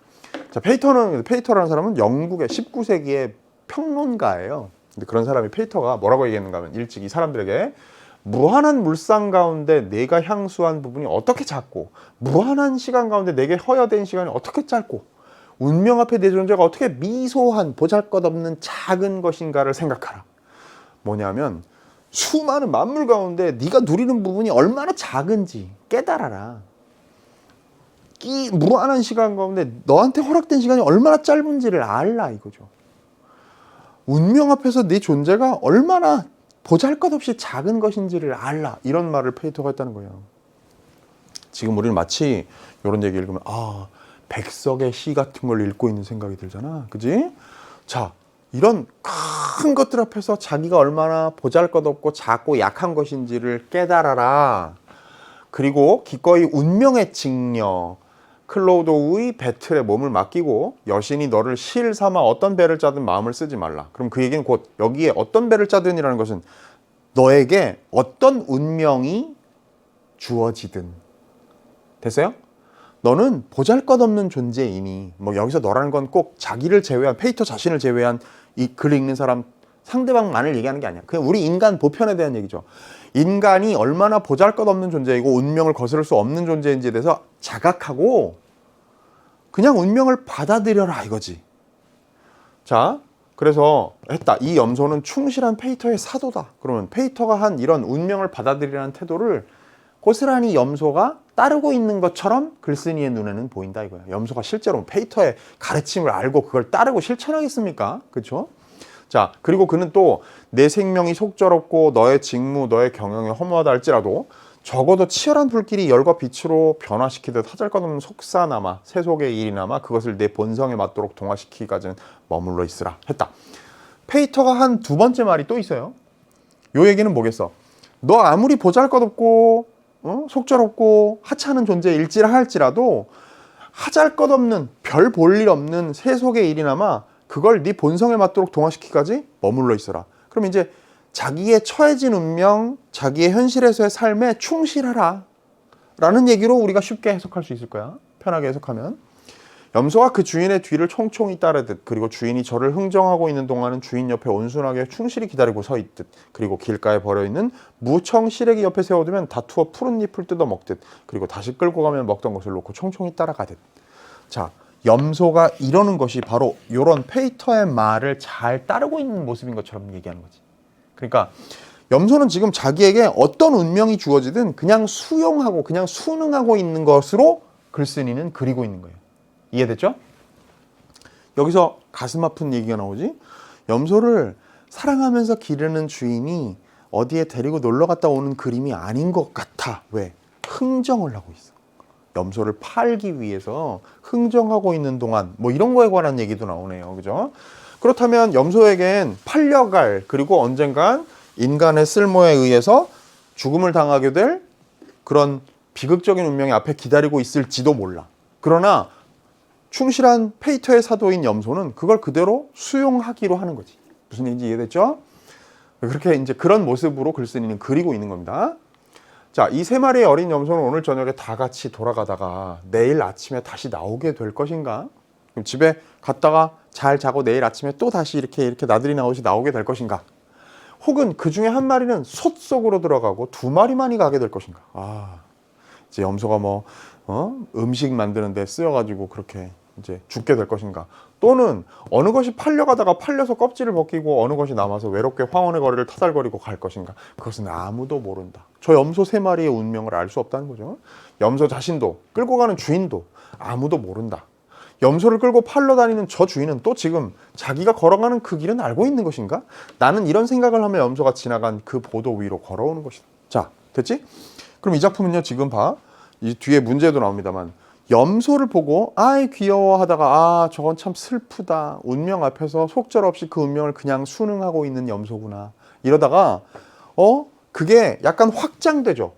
자, 페이터라는 사람은 영국의 19세기의 평론가예요. 근데 그런 사람이 페이터가 뭐라고 얘기했는가 하면 일찍 이 사람들에게 무한한 물상 가운데 내가 향수한 부분이 어떻게 작고, 무한한 시간 가운데 내게 허여된 시간이 어떻게 짧고, 운명 앞에 내 존재가 어떻게 미소한 보잘것없는 작은 것인가를 생각하라. 뭐냐면 수많은 만물 가운데 네가 누리는 부분이 얼마나 작은지 깨달아라. 이 무한한 시간 가운데 너한테 허락된 시간이 얼마나 짧은지를 알라 이거죠. 운명 앞에서 네 존재가 얼마나 보잘것없이 작은 것인지를 알라. 이런 말을 페이터가 했다는 거예요. 지금 우리는 마치 이런 얘기 읽으면 백석의 시 같은 걸 읽고 있는 생각이 들잖아. 그지? 자, 이런 큰 것들 앞에서 자기가 얼마나 보잘것없고 작고 약한 것인지를 깨달아라. 그리고 기꺼이 운명의 직녀 클로도의 배틀에 몸을 맡기고 여신이 너를 실 삼아 어떤 배를 짜든 마음을 쓰지 말라. 그럼 그 얘기는 곧 여기에 어떤 배를 짜든이라는 것은 너에게 어떤 운명이 주어지든. 됐어요? 너는 보잘것없는 존재이니, 뭐 여기서 너라는 건 꼭 자기를 제외한, 페이터 자신을 제외한 이 글 읽는 사람 상대방만을 얘기하는 게 아니야. 그냥 우리 인간 보편에 대한 얘기죠. 인간이 얼마나 보잘것없는 존재이고 운명을 거스를 수 없는 존재인지에 대해서 자각하고 그냥 운명을 받아들여라 이거지. 자, 그래서 했다. 이 염소는 충실한 페이터의 사도다. 그러면 페이터가 한 이런 운명을 받아들이라는 태도를 고스란히 염소가 따르고 있는 것처럼 글쓴이의 눈에는 보인다 이거야. 염소가 실제로 페이터의 가르침을 알고 그걸 따르고 실천하겠습니까? 그렇죠? 자, 그리고 그는 또 내 생명이 속절없고 너의 직무, 너의 경영에 허무하다 할지라도 적어도 치열한 불길이 열과 빛으로 변화시키듯 하잘것없는 속사나마 세속의 일이나마 그것을 내 본성에 맞도록 동화시키기까지는 머물러 있으라 했다. 페이터가 한 두 번째 말이 또 있어요. 요 얘기는 뭐겠어? 너 아무리 보잘것없고 속절없고 하찮은 존재일지라 할지라도 하잘것없는 별 볼 일 없는 세속의 일이나마 그걸 네 본성에 맞도록 동화시키기까지 머물러 있어라. 그럼 이제 자기의 처해진 운명, 자기의 현실에서의 삶에 충실하라 라는 얘기로 우리가 쉽게 해석할 수 있을 거야. 편하게 해석하면. 염소가 그 주인의 뒤를 총총히 따르듯, 그리고 주인이 저를 흥정하고 있는 동안은 주인 옆에 온순하게 충실히 기다리고 서 있듯, 그리고 길가에 버려있는 무청 시래기 옆에 세워두면 다투어 푸른 잎을 뜯어 먹듯, 그리고 다시 끌고 가면 먹던 것을 놓고 총총히 따라가듯. 자, 염소가 이러는 것이 바로 이런 페이터의 말을 잘 따르고 있는 모습인 것처럼 얘기하는 거지. 그러니까 염소는 지금 자기에게 어떤 운명이 주어지든 그냥 수용하고 그냥 순응하고 있는 것으로 글쓴이는 그리고 있는 거예요. 이해됐죠? 여기서 가슴 아픈 얘기가 나오지. 염소를 사랑하면서 기르는 주인이 어디에 데리고 놀러 갔다 오는 그림이 아닌 것 같아. 왜? 흥정을 하고 있어. 염소를 팔기 위해서 흥정하고 있는 동안 뭐 이런 거에 관한 얘기도 나오네요. 그죠? 그렇다면 염소에겐 팔려갈 그리고 언젠간 인간의 쓸모에 의해서 죽음을 당하게 될 그런 비극적인 운명이 앞에 기다리고 있을지도 몰라. 그러나 충실한 페이터의 사도인 염소는 그걸 그대로 수용하기로 하는 거지. 무슨 얘기인지 이해됐죠? 그렇게 이제 그런 모습으로 글쓴이는 그리고 있는 겁니다. 자, 이 세 마리의 어린 염소는 오늘 저녁에 다 같이 돌아가다가 내일 아침에 다시 나오게 될 것인가? 그럼 집에 갔다가 잘 자고 내일 아침에 또 다시 이렇게 나들이 나오게 될 것인가? 혹은 그 중에 한 마리는 솥 속으로 들어가고 두 마리만이 가게 될 것인가? 이제 염소가 음식 만드는데 쓰여가지고 그렇게 이제 죽게 될 것인가? 또는 어느 것이 팔려가다가 팔려서 껍질을 벗기고 어느 것이 남아서 외롭게 황혼의 거리를 터달거리고 갈 것인가? 그것은 아무도 모른다. 저 염소 세 마리의 운명을 알 수 없다는 거죠. 염소 자신도 끌고 가는 주인도 아무도 모른다. 염소를 끌고 팔러 다니는 저 주인은 또 지금 자기가 걸어가는 그 길은 알고 있는 것인가? 나는 이런 생각을 하며 염소가 지나간 그 보도 위로 걸어오는 것이다. 자, 됐지? 그럼 이 작품은요, 지금 봐. 이 뒤에 문제도 나옵니다만 염소를 보고 아이 귀여워 하다가 저건 참 슬프다. 운명 앞에서 속절없이 그 운명을 그냥 순응하고 있는 염소구나. 이러다가 그게 약간 확장되죠.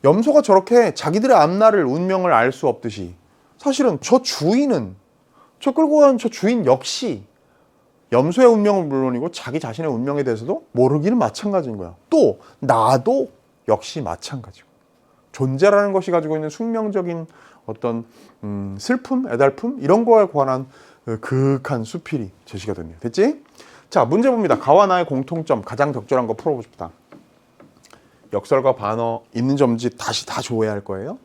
염소가 저렇게 자기들의 앞날을 운명을 알 수 없듯이 사실은 저 끌고 가는 저 주인 역시 염소의 운명은 물론이고 자기 자신의 운명에 대해서도 모르기는 마찬가지인 거야. 또 나도 역시 마찬가지고. 존재라는 것이 가지고 있는 숙명적인 어떤 슬픔, 애달픔 이런 거에 관한 그윽한 수필이 제시가 됐네요. 됐지? 자, 문제 봅니다. 가와 나의 공통점 가장 적절한 거 풀어보고 싶다. 역설과 반어 있는 점인지 다시 다 조회할 거예요.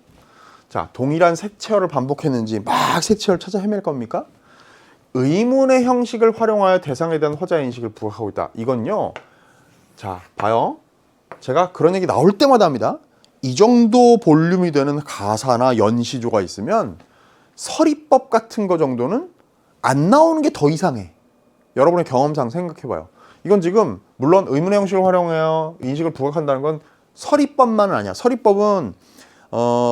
자, 동일한 색채어를 반복했는지 막 색채어를 찾아 헤맬 겁니까? 의문의 형식을 활용하여 대상에 대한 허자인식을 부각하고 있다. 이건요, 자, 봐요. 제가 그런 얘기 나올 때마다 합니다. 이 정도 볼륨이 되는 가사나 연시조가 있으면 서리법 같은 거 정도는 안 나오는 게 더 이상해. 여러분의 경험상 생각해봐요. 이건 지금 물론 의문의 형식을 활용하여 인식을 부각한다는 건 서리법만은 아니야. 서리법은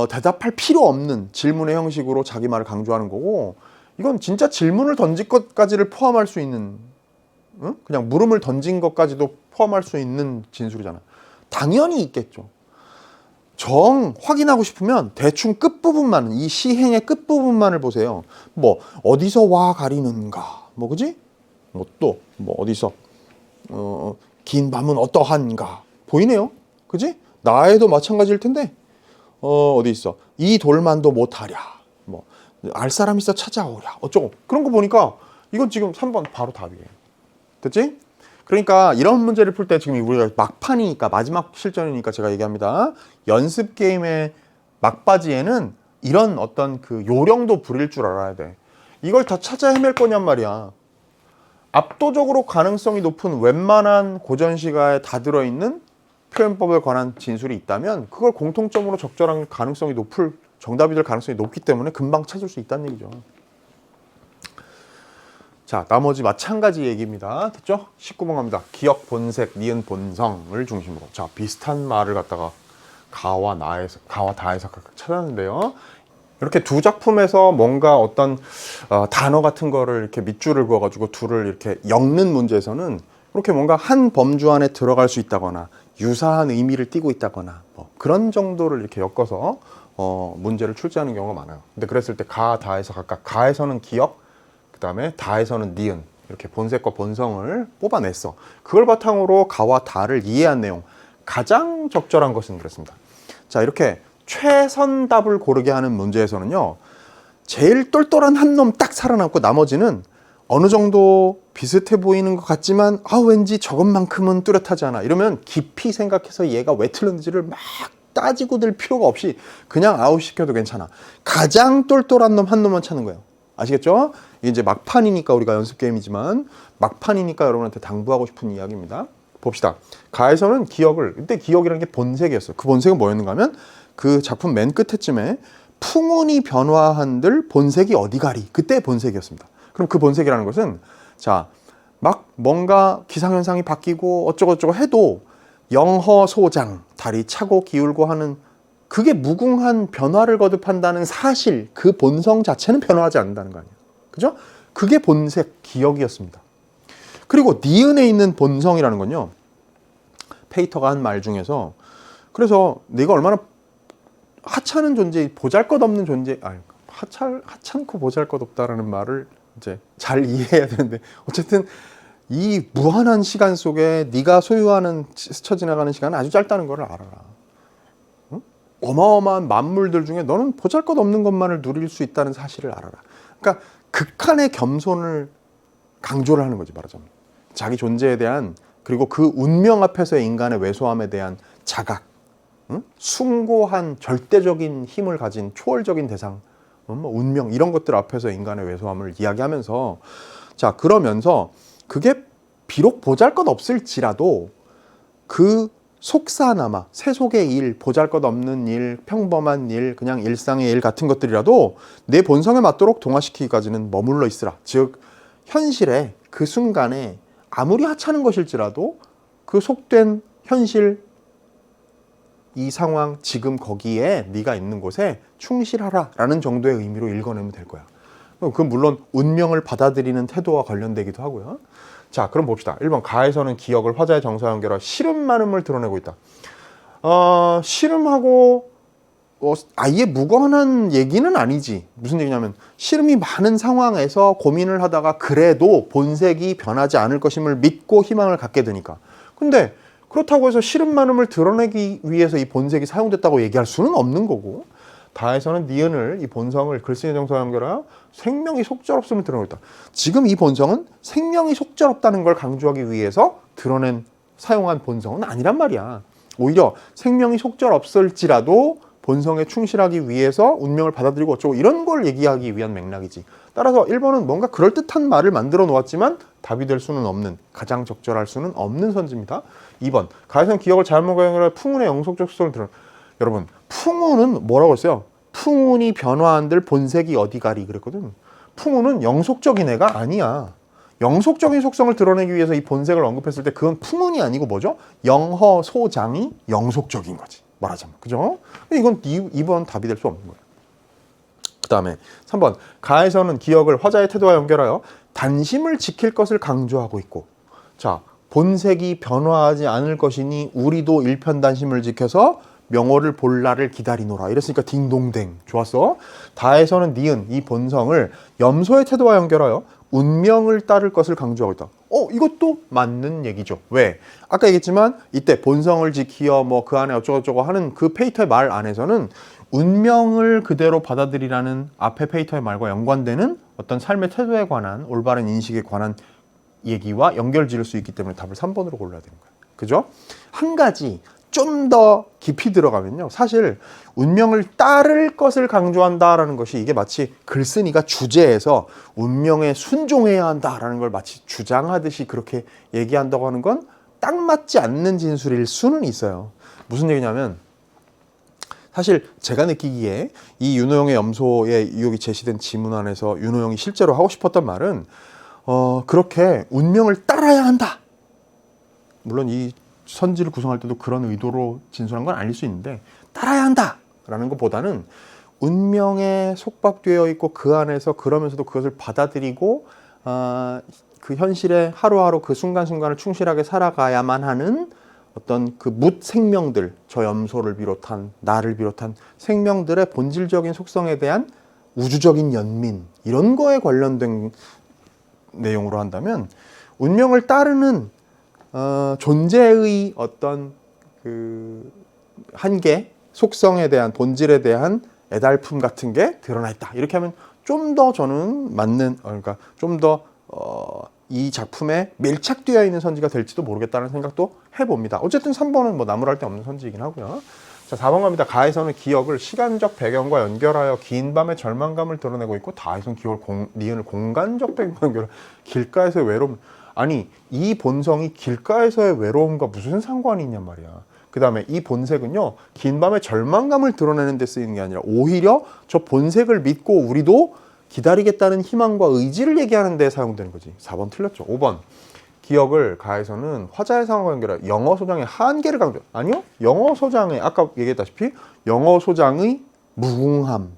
대답할 필요 없는 질문의 형식으로 자기 말을 강조하는 거고, 이건 진짜 질문을 던질 것까지를 포함할 수 있는, 그냥 물음을 던진 것까지도 포함할 수 있는 진술이잖아. 당연히 있겠죠. 정 확인하고 싶으면 대충 끝부분만, 이 시행의 끝부분만을 보세요. 뭐 어디서 와 가리는가, 뭐 그지? 뭐 또 뭐 어디서 긴 밤은 어떠한가 보이네요. 그지? 나에도 마찬가지일 텐데 어디 있어? 이 돌만도 못하랴. 뭐 알 사람 있어 찾아오랴. 어쩌고 그런 거 보니까 이건 지금 3번 바로 답이에요. 됐지? 그러니까 이런 문제를 풀 때 지금 우리가 막판이니까 마지막 실전이니까 제가 얘기합니다. 연습 게임의 막바지에는 이런 어떤 그 요령도 부릴 줄 알아야 돼. 이걸 다 찾아 헤맬 거냔 말이야. 압도적으로 가능성이 높은 웬만한 고전시가에 다 들어있는 표현법에 관한 진술이 있다면 그걸 공통점으로 적절한 가능성이 높을, 정답이 될 가능성이 높기 때문에 금방 찾을 수 있다는 얘기죠. 자, 나머지 마찬가지 얘기입니다. 됐죠? 19번 갑니다. 기역, 본색, 니은, 본성을 중심으로. 자, 비슷한 말을 갖다가 가와 다에서 각각 찾았는데요. 이렇게 두 작품에서 뭔가 어떤 단어 같은 거를 이렇게 밑줄을 그어가지고 둘을 이렇게 엮는 문제에서는 이렇게 뭔가 한 범주 안에 들어갈 수 있다거나 유사한 의미를 띠고 있다거나 뭐 그런 정도를 이렇게 엮어서 문제를 출제하는 경우가 많아요. 근데 그랬을 때 가, 다에서 각각 가에서는 기역, 그 다음에 다에서는 니은, 이렇게 본색과 본성을 뽑아냈어. 그걸 바탕으로 가와 다를 이해한 내용, 가장 적절한 것은 그렇습니다. 자, 이렇게 최선답을 고르게 하는 문제에서는요, 제일 똘똘한 한 놈 딱 살아남고 나머지는 어느 정도 비슷해 보이는 것 같지만 왠지 저것만큼은 뚜렷하지 않아. 이러면 깊이 생각해서 얘가 왜 틀렸는지를 막 따지고 들 필요가 없이 그냥 아웃시켜도 괜찮아. 가장 똘똘한 놈 한 놈만 찾는 거예요. 아시겠죠? 이게 이제 막판이니까, 우리가 연습 게임이지만 막판이니까 여러분한테 당부하고 싶은 이야기입니다. 봅시다. 가에서는 기억을, 그때 기억이라는 게 본색이었어요. 그 본색은 뭐였는가 하면 그 작품 맨 끝에쯤에 풍운이 변화한들 본색이 어디 가리, 그때 본색이었습니다. 그럼 그 본색이라는 것은, 자, 막 뭔가 기상현상이 바뀌고 어쩌고저쩌고 해도 영허소장, 달이 차고 기울고 하는 그게 무궁한 변화를 거듭한다는 사실, 그 본성 자체는 변화하지 않는다는 거 아니에요. 그죠? 그게 본색, 기억이었습니다. 그리고 니은에 있는 본성이라는 건요, 페이터가 한 말 중에서, 그래서 내가 얼마나 하찮은 존재, 보잘것없는 존재, 하찮고 보잘것없다라는 말을 이제 잘 이해해야 되는데, 어쨌든 이 무한한 시간 속에 네가 소유하는, 스쳐 지나가는 시간은 아주 짧다는 걸 알아라. 응? 어마어마한 만물들 중에 너는 보잘것없는 것만을 누릴 수 있다는 사실을 알아라. 그러니까 극한의 겸손을 강조를 하는 거지, 말하자면. 자기 존재에 대한, 그리고 그 운명 앞에서의 인간의 왜소함에 대한 자각, 응? 숭고한 절대적인 힘을 가진 초월적인 대상, 뭐 운명, 이런 것들 앞에서 인간의 왜소함을 이야기하면서, 자, 그러면서 그게 비록 보잘것없을지라도 그 속사나마, 세속의 일, 보잘것없는 일, 평범한 일, 그냥 일상의 일 같은 것들이라도 내 본성에 맞도록 동화시키기까지는 머물러 있으라. 즉 현실에, 그 순간에 아무리 하찮은 것일지라도 그 속된 현실, 이 상황, 지금 거기에 네가 있는 곳에 충실하라 라는 정도의 의미로 읽어내면 될 거야. 그건 물론 운명을 받아들이는 태도와 관련되기도 하고요. 자, 그럼 봅시다. 1번, 가에서는 기억을 화자의 정서와 연결하여 씨름만음을 드러내고 있다. 씨름하고 아예 무관한 얘기는 아니지. 무슨 얘기냐면, 씨름이 많은 상황에서 고민을 하다가 그래도 본색이 변하지 않을 것임을 믿고 희망을 갖게 되니까. 근데 그렇다고 해서 씨름만음을 드러내기 위해서 이 본색이 사용됐다고 얘기할 수는 없는 거고, 다에서는 니은을, 이 본성을 글쓰기 정서와 연결하여 생명이 속절없음을 드러내고 있다. 지금 이 본성은 생명이 속절없다는 걸 강조하기 위해서 사용한 본성은 아니란 말이야. 오히려 생명이 속절없을지라도 본성에 충실하기 위해서 운명을 받아들이고 어쩌고, 이런 걸 얘기하기 위한 맥락이지. 따라서 1번은 뭔가 그럴듯한 말을 만들어 놓았지만 답이 될 수는 없는, 가장 적절할 수는 없는 선지입니다. 2번, 가에서는 기억을 잘못 연결하여 풍운의 영속적 속성을 드러내. 여러분, 풍운은 뭐라고 했어요? 풍운이 변화한들 본색이 어디 가리 그랬거든. 풍운은 영속적인 애가 아니야. 영속적인 속성을 드러내기 위해서 이 본색을 언급했을 때 그건 풍운이 아니고 뭐죠? 영허소장이 영속적인 거지, 말하자면. 그죠? 이건 2번 답이 될 수 없는 거예요. 그 다음에 3번, 가에서는 기억을 화자의 태도와 연결하여 단심을 지킬 것을 강조하고 있고, 자, 본색이 변화하지 않을 것이니 우리도 일편단심을 지켜서 명호를 볼 날을 기다리노라. 이랬으니까 딩동댕. 좋았어. 다에서는 니은, 이 본성을 염소의 태도와 연결하여 운명을 따를 것을 강조하고 있다. 이것도 맞는 얘기죠. 왜? 아까 얘기했지만 이때 본성을 지키어 뭐 그 안에 어쩌고저쩌고 하는 그 페이터의 말 안에서는 운명을 그대로 받아들이라는 앞에 페이터의 말과 연관되는 어떤 삶의 태도에 관한, 올바른 인식에 관한 얘기와 연결 지을 수 있기 때문에 답을 3번으로 골라야 되는 거예요. 그죠? 한 가지 좀 더 깊이 들어가면요, 사실 운명을 따를 것을 강조한다라는 것이, 이게 마치 글쓴이가 주제에서 운명에 순종해야 한다라는 걸 마치 주장하듯이 그렇게 얘기한다고 하는 건 딱 맞지 않는 진술일 수는 있어요. 무슨 얘기냐면, 사실 제가 느끼기에 이 윤호영의 염소의 유혹이 제시된 지문 안에서 윤호영이 실제로 하고 싶었던 말은 그렇게 운명을 따라야 한다. 물론 이 선지를 구성할 때도 그런 의도로 진술한 건 아닐 수 있는데, 따라야 한다라는 것보다는 운명에 속박되어 있고 그 안에서 그러면서도 그것을 받아들이고 그 현실에 하루하루 그 순간순간을 충실하게 살아가야만 하는 어떤 그 뭇 생명들, 저 염소를 비롯한 나를 비롯한 생명들의 본질적인 속성에 대한 우주적인 연민, 이런 거에 관련된 내용으로 한다면, 운명을 따르는 존재의 어떤 그 한계, 속성에 대한, 본질에 대한 애달픔 같은 게 드러나 있다. 이렇게 하면 좀 더 저는 맞는, 그러니까 좀 더 이 작품에 밀착되어 있는 선지가 될지도 모르겠다는 생각도 해봅니다. 어쨌든 3번은 뭐 나무랄 데 없는 선지이긴 하고요. 자, 4번 갑니다. 가에서는 기억을 시간적 배경과 연결하여 긴 밤의 절망감을 드러내고 있고, 다에서는 기억을 니은을 공간적 배경과 연결하여 길가에서의 외로움. 아니, 이 본성이 길가에서의 외로움과 무슨 상관이 있냔 말이야. 그 다음에 이 본색은요, 긴 밤의 절망감을 드러내는 데 쓰이는 게 아니라 오히려 저 본색을 믿고 우리도 기다리겠다는 희망과 의지를 얘기하는 데 사용되는 거지. 4번 틀렸죠. 5번, 기억을 가에서는 화자의 상황과 연결해 영어 소장의 한계를 강조. 아니요. 영어 소장의 아까 얘기했다시피 영어 소장의 무궁함,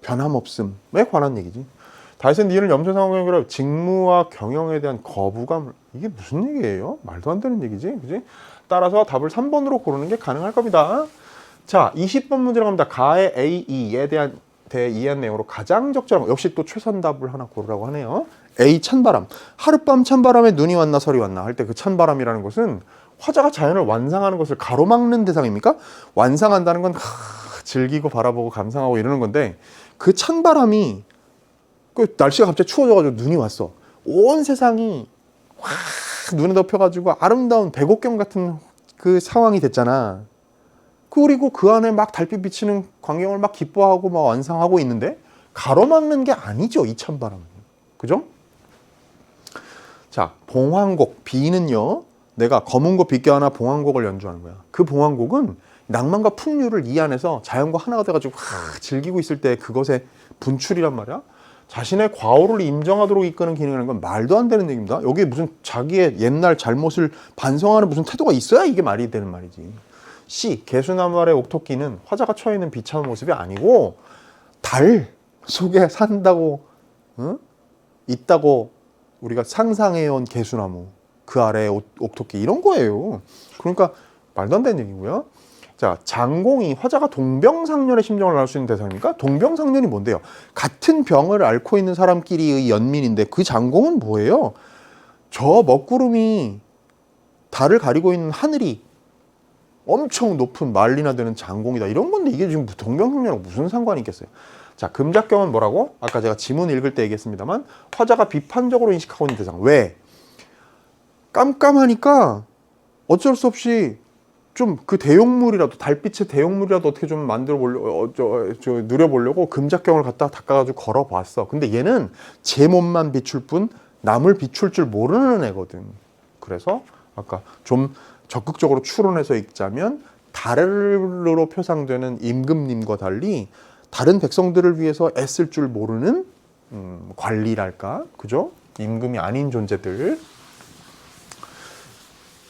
변함없음에 관한 얘기지. 다이슨 니은을 염소 상황과 연결해 직무와 경영에 대한 거부감. 이게 무슨 얘기예요? 말도 안 되는 얘기지. 그지? 따라서 답을 3번으로 고르는 게 가능할 겁니다. 자, 20번 문제로 갑니다. 가의 A, E에 대한 이해한 내용으로 가장 적절한 거. 역시 또 최선답을 하나 고르라고 하네요. A, 찬바람. 하룻밤 찬바람에 눈이 왔나 설이 왔나 할 때 그 찬바람이라는 것은 화자가 자연을 완상하는 것을 가로막는 대상입니까? 완상한다는 건 즐기고 바라보고 감상하고 이러는 건데 그 찬바람이 그 날씨가 갑자기 추워져가지고 눈이 왔어. 온 세상이 확 눈에 덮여가지고 아름다운 백옥경 같은 그 상황이 됐잖아. 그리고 그 안에 막 달빛 비치는 광경을 막 기뻐하고 막 완상하고 있는데 가로막는 게 아니죠, 이 찬바람은. 그죠? 자, 봉황곡. 비는요, 내가 검은곡 비껴하나 봉황곡을 연주하는 거야. 그 봉황곡은 낭만과 풍류를 이 안에서 자연과 하나가 돼가지고 즐기고 있을 때 그것의 분출이란 말이야. 자신의 과오를 인정하도록 이끄는 기능이라는 건 말도 안 되는 얘기입니다. 여기에 무슨 자기의 옛날 잘못을 반성하는 무슨 태도가 있어야 이게 말이 되는 말이지. C. 개수나무 아래 옥토끼는 화자가 처해 있는 비참한 모습이 아니고 달 속에 산다고 있다고 우리가 상상해온 개수나무 그 아래에 옥토끼 이런 거예요. 그러니까 말도 안 되는 얘기고요. 자, 장공이 화자가 동병상련의 심정을 알 수 있는 대상입니까? 동병상련이 뭔데요? 같은 병을 앓고 있는 사람끼리의 연민인데 그 장공은 뭐예요? 저 먹구름이 달을 가리고 있는 하늘이 엄청 높은 말리나 되는 장공이다 이런 건데 이게 지금 동병상련하고 무슨 상관이 있겠어요? 자, 금작경은 뭐라고? 아까 제가 지문 읽을 때 얘기했습니다만 화자가 비판적으로 인식하고 있는 대상. 왜? 깜깜하니까 어쩔 수 없이 좀 그 대용물이라도 달빛의 대용물이라도 어떻게 좀 만들어 보려고 누려보려고 금작경을 갖다 닦아가지고 걸어봤어. 근데 얘는 제 몸만 비출 뿐 남을 비출 줄 모르는 애거든. 그래서 아까 좀 적극적으로 추론해서 읽자면 달으로 표상되는 임금님과 달리 다른 백성들을 위해서 애쓸 줄 모르는 관리랄까, 그죠? 임금이 아닌 존재들,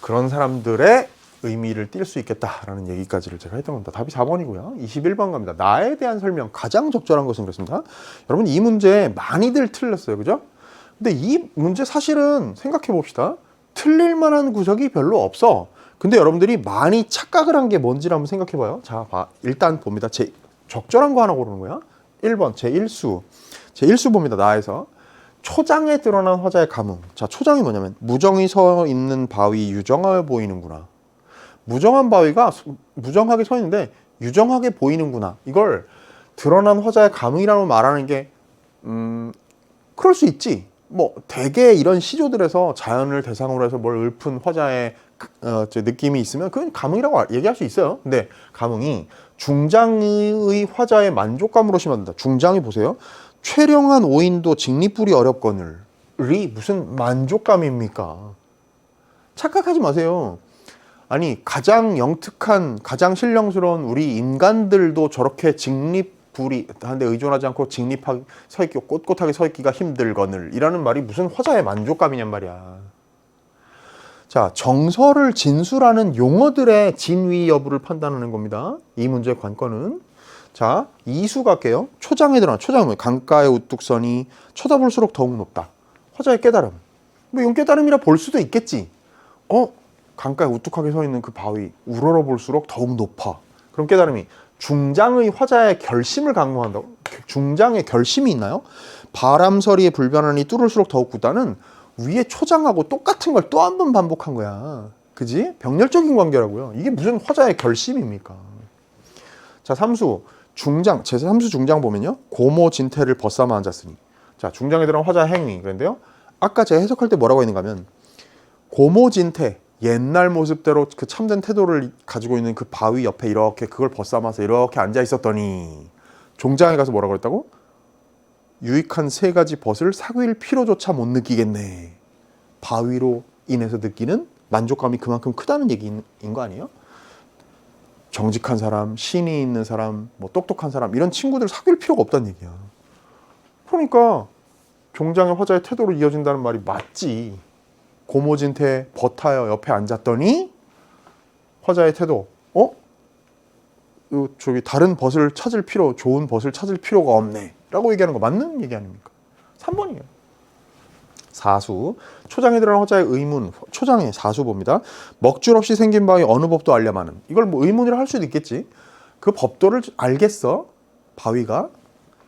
그런 사람들의 의미를 띌 수 있겠다라는 얘기까지를 제가 했던 겁니다. 답이 4번이고요. 21번 갑니다. 나에 대한 설명, 가장 적절한 것은 그렇습니다. 여러분 이 문제 많이들 틀렸어요, 그죠? 근데 이 문제 사실은 생각해 봅시다. 틀릴 만한 구석이 별로 없어. 근데 여러분들이 많이 착각을 한 게 뭔지를 한번 생각해 봐요. 자, 일단 봅니다. 적절한 거 하나 고르는 거야. 1번 제1수 봅니다. 나에서 초장에 드러난 화자의 감흥. 자, 초장이 뭐냐면 무정이 서 있는 바위 유정하게 보이는구나. 무정한 바위가 무정하게 서 있는데 유정하게 보이는구나. 이걸 드러난 화자의 감흥이라고 말하는 게 그럴 수 있지. 뭐 대개 이런 시조들에서 자연을 대상으로 해서 뭘 읊은 화자의 느낌이 있으면 그건 감흥이라고 얘기할 수 있어요. 근데 감흥이 중장의 화자의 만족감으로 심어진다. 중장이 보세요. 최령한 오인도 직립불이 어렵거늘이 무슨 만족감입니까? 착각하지 마세요. 아니 가장 영특한 가장 신령스러운 우리 인간들도 저렇게 직립불이 한데 의존하지 않고 직립하게 서 있기 꼿꼿하게 서 있기가 힘들거늘이라는 말이 무슨 화자의 만족감이냔 말이야. 자, 정설을 진술하는 용어들의 진위 여부를 판단하는 겁니다. 이 문제의 관건은. 자, 이수 갈게요. 초장에 들어간 초장은 강가의 우뚝선이 쳐다볼수록 더욱 높다. 화자의 깨달음. 뭐 이건 깨달음이라 볼 수도 있겠지. 강가에 우뚝하게 서 있는 그 바위 우러러 볼수록 더욱 높아. 그럼 깨달음이 중장의 화자의 결심을 강조한다고? 중장의 결심이 있나요? 바람서리의 불변하니 뚫을수록 더욱 굳다는 위에 초장하고 똑같은 걸 또 한 번 반복한 거야. 그지? 병렬적인 관계라고요. 이게 무슨 화자의 결심입니까? 자, 삼수 중장, 제3수 중장 보면요. 고모 진태를 벗삼아 앉았으니. 자, 중장에 들어간 화자 행위. 그런데요. 아까 제가 해석할 때 뭐라고 했는가 하면 고모 진태, 옛날 모습대로 그 참된 태도를 가지고 있는 그 바위 옆에 이렇게 그걸 벗삼아서 이렇게 앉아 있었더니 종장에 가서 뭐라고 그랬다고? 유익한 세 가지 벗을 사귈 필요조차 못 느끼겠네. 바위로 인해서 느끼는 만족감이 그만큼 크다는 얘기인 거 아니에요? 정직한 사람, 신이 있는 사람, 뭐 똑똑한 사람 이런 친구들 사귈 필요가 없다는 얘기야. 그러니까 종장의 화자의 태도로 이어진다는 말이 맞지. 고모진태 버타여 옆에 앉았더니 화자의 태도 저기 다른 벗을 찾을 필요, 좋은 벗을 찾을 필요가 없네 라고 얘기하는 거 맞는 얘기 아닙니까? 3번이에요. 사수, 초장에 들어간 화자의 의문, 초장의 사수 봅니다. 먹줄 없이 생긴 바위 어느 법도 알려마는. 이걸 뭐 의문이라 할 수도 있겠지. 그 법도를 알겠어, 바위가.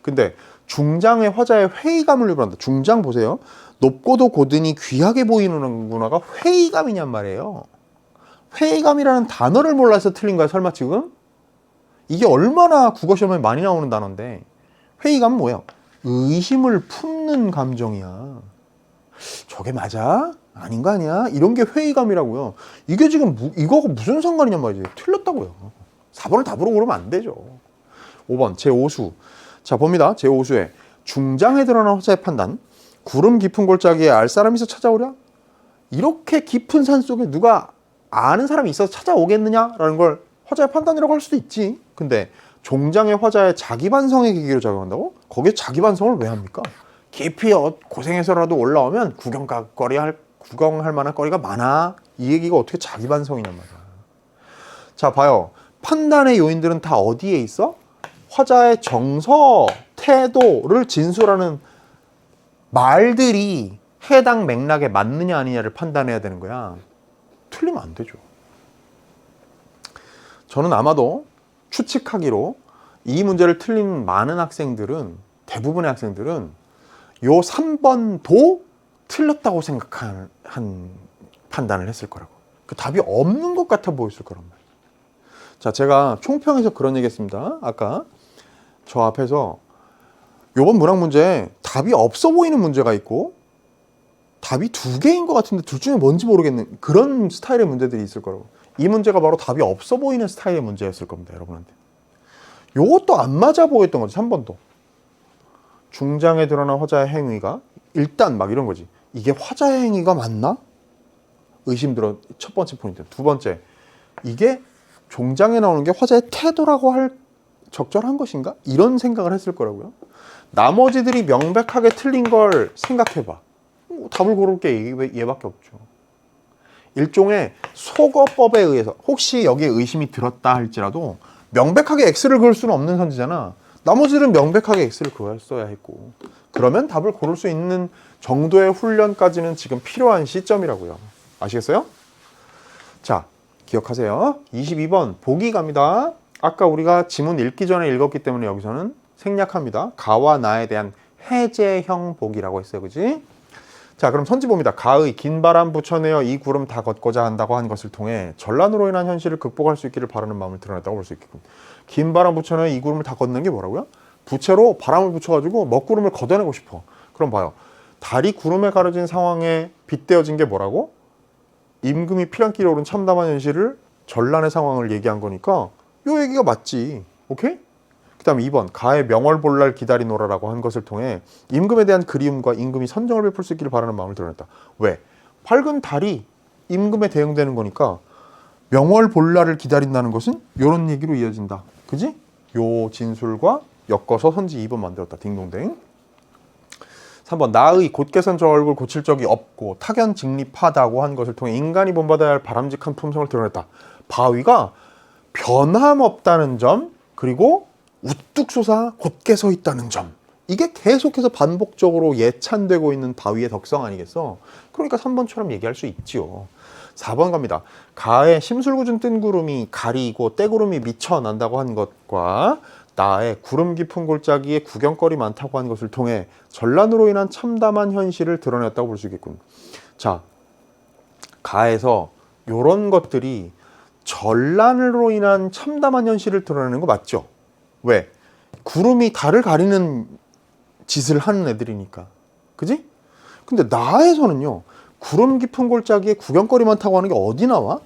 근데 중장의 화자의 회의감을 유발한다. 중장 보세요. 높고도 고드니 귀하게 보이는 구나가 회의감이냔 말이에요. 회의감이라는 단어를 몰라서 틀린 거야, 설마 지금? 이게 얼마나 국어시험에 많이 나오는 단어인데. 회의감은 뭐예요? 의심을 품는 감정이야. 저게 맞아? 아닌 거 아니야? 이런 게 회의감이라고요. 이게 지금 이거하고 무슨 상관이냔 말이지. 틀렸다고요. 4번을 답으로 고르면 안 되죠. 5번 제5수. 자 봅니다. 제5수에 중장에 드러난 화자의 판단. 구름 깊은 골짜기에 알 사람이 있어 찾아오랴? 이렇게 깊은 산 속에 누가 아는 사람이 있어서 찾아오겠느냐라는 걸 화자의 판단이라고 할 수도 있지. 근데 종장의 화자의 자기 반성의 계기로 작용한다고? 거기에 자기 반성을 왜 합니까? 깊이 고생해서라도 올라오면 구경할 만한 거리가 많아. 이 얘기가 어떻게 자기 반성이냔 말이야. 자 봐요. 판단의 요인들은 다 어디에 있어? 화자의 정서, 태도를 진술하는 말들이 해당 맥락에 맞느냐 아니냐를 판단해야 되는 거야. 틀리면 안 되죠. 저는 아마도 추측하기로 이 문제를 틀린 많은 학생들은, 대부분의 학생들은 요 3번도 틀렸다고 생각한 판단을 했을 거라고. 그 답이 없는 것 같아 보였을 거란 말이에요. 자, 제가 총평에서 그런 얘기 했습니다. 아까 저 앞에서 요번 문학 문제에 답이 없어 보이는 문제가 있고 답이 2개인 것 같은데 둘 중에 뭔지 모르겠는 그런 스타일의 문제들이 있을 거라고. 이 문제가 바로 답이 없어 보이는 스타일의 문제였을 겁니다, 여러분한테. 요것도 안 맞아 보였던 거지, 3번도. 중장에 드러난 화자의 행위가 일단 막 이런 거지. 이게 화자의 행위가 맞나? 의심 들어. 첫 번째 포인트. 두 번째, 이게 종장에 나오는 게 화자의 태도라고 할 적절한 것인가? 이런 생각을 했을 거라고요. 나머지들이 명백하게 틀린 걸 생각해봐. 답을 고를 게 얘밖에 없죠. 일종의 속어법에 의해서 혹시 여기에 의심이 들었다 할지라도 명백하게 X를 그을 수는 없는 선지잖아. 나머지는 명백하게 X를 그었어야 했고, 그러면 답을 고를 수 있는 정도의 훈련까지는 지금 필요한 시점이라고요. 아시겠어요? 자, 기억하세요. 22번 보기 갑니다. 아까 우리가 지문 읽기 전에 읽었기 때문에 여기서는 생략합니다. 가와 나에 대한 해제형 보기라고 했어요. 그지? 자, 그럼 선지 봅니다. 가의 긴 바람 붙여내어 이 구름 다 걷고자 한다고 한 것을 통해 전란으로 인한 현실을 극복할 수 있기를 바라는 마음을 드러냈다고 볼 수 있겠군. 긴 바람 붙여내어 이 구름을 다 걷는 게 뭐라고요? 부채로 바람을 붙여가지고 먹구름을 걷어내고 싶어. 그럼 봐요. 달이 구름에 가려진 상황에 빗대어진 게 뭐라고? 임금이 피랑길에 오른 참담한 현실을, 전란의 상황을 얘기한 거니까 요 얘기가 맞지. 오케이? 그 다음에 2번 가의 명월볼날 기다리노라라고 한 것을 통해 임금에 대한 그리움과 임금이 선정을 베풀 수 있기를 바라는 마음을 드러냈다. 왜? 밝은 달이 임금에 대응되는 거니까 명월볼날을 기다린다는 것은 이런 얘기로 이어진다. 그지? 요 진술과 엮어서 선지 2번 만들었다. 딩동댕. 3번 나의 곧개선 저 얼굴 고칠 적이 없고 타견직립하다고 한 것을 통해 인간이 본받아야 할 바람직한 품성을 드러냈다. 바위가 변함없다는 점, 그리고 우뚝 솟아 곧게 서 있다는 점, 이게 계속해서 반복적으로 예찬되고 있는 바위의 덕성 아니겠어? 그러니까 3번처럼 얘기할 수 있지요. 4번 갑니다. 가에 심술궂은 뜬구름이 가리고 떼구름이 미쳐난다고 한 것과 나의 구름 깊은 골짜기에 구경거리 많다고 한 것을 통해 전란으로 인한 참담한 현실을 드러냈다고 볼 수 있겠군. 자, 가에서 요런 것들이 전란으로 인한 참담한 현실을 드러내는 거 맞죠? 왜? 구름이 달을 가리는 짓을 하는 애들이니까. 그지? 근데 나에서는요, 구름 깊은 골짜기에 구경거리 많다고 하는 게 어디 나와?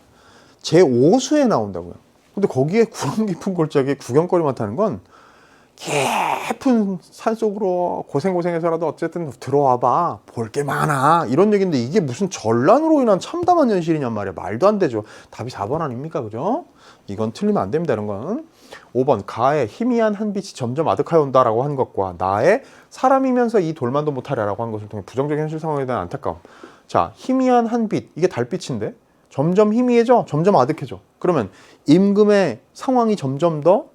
제5수에 나온다고요. 근데 거기에 구름 깊은 골짜기에 구경거리 많다는 건 깊은 산속으로 고생해서라도 어쨌든 들어와봐, 볼 게 많아, 이런 얘기인데 이게 무슨 전란으로 인한 참담한 현실이냔 말이야. 말도 안 되죠. 답이 4번 아닙니까? 그죠? 이건 틀리면 안 됩니다. 이런 건. 5번 가의 희미한 한 빛이 점점 아득하여 온다라고 한 것과 나의 사람이면서 이 돌만도 못하랴라고 한 것을 통해 부정적인 현실 상황에 대한 안타까움. 자, 희미한 한 빛, 이게 달빛인데 점점 희미해져, 점점 아득해져. 그러면 임금의 상황이 점점 더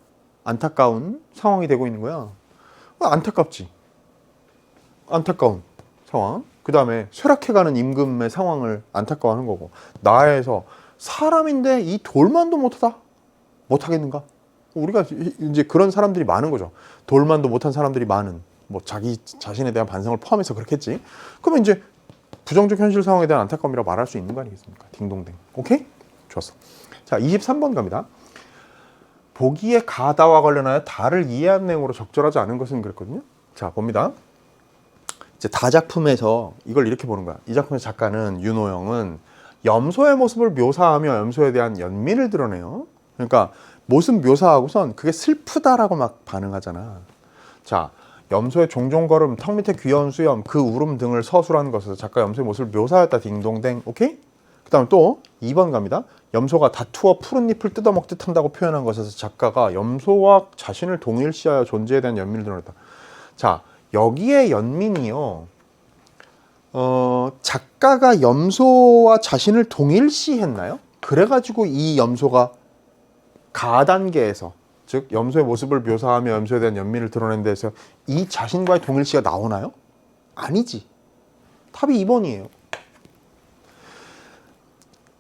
안타까운 상황이 되고 있는 거야. 안타깝지. 안타까운 상황. 그 다음에 쇠락해가는 임금의 상황을 안타까워하는 거고, 나에서 사람인데 이 돌만도 못하다? 못하겠는가? 우리가 이제 그런 사람들이 많은 거죠. 돌만도 못한 사람들이 많은, 뭐 자기 자신에 대한 반성을 포함해서 그렇겠지. 그러면 이제 부정적 현실 상황에 대한 안타까움이라고 말할 수 있는 거 아니겠습니까? 딩동댕. 오케이? 좋았어. 자, 23번 갑니다. 보기에 가다와 관련하여 다를 이해한 내용으로 적절하지 않은 것은 그랬거든요. 자, 봅니다. 이제 다작품에서 이걸 이렇게 보는 거야. 이 작품의 작가는 윤호영은 염소의 모습을 묘사하며 염소에 대한 연민을 드러내요. 그러니까 모습 묘사하고선 그게 슬프다라고 막 반응하잖아. 자, 염소의 종종 걸음, 턱 밑에 귀여운 수염, 그 울음 등을 서술하는 것에서 작가 염소의 모습을 묘사했다. 딩동댕. 오케이? 그 다음 또 2번 갑니다. 염소가 다투어 푸른 잎을 뜯어먹듯 한다고 표현한 것에서 작가가 염소와 자신을 동일시하여 존재에 대한 연민을 드러냈다. 자, 여기에 연민이요. 작가가 염소와 자신을 동일시했나요? 그래가지고 이 염소가 가단계에서, 즉 염소의 모습을 묘사하며 염소에 대한 연민을 드러낸 데서 이 자신과의 동일시가 나오나요? 아니지. 답이 2번이에요.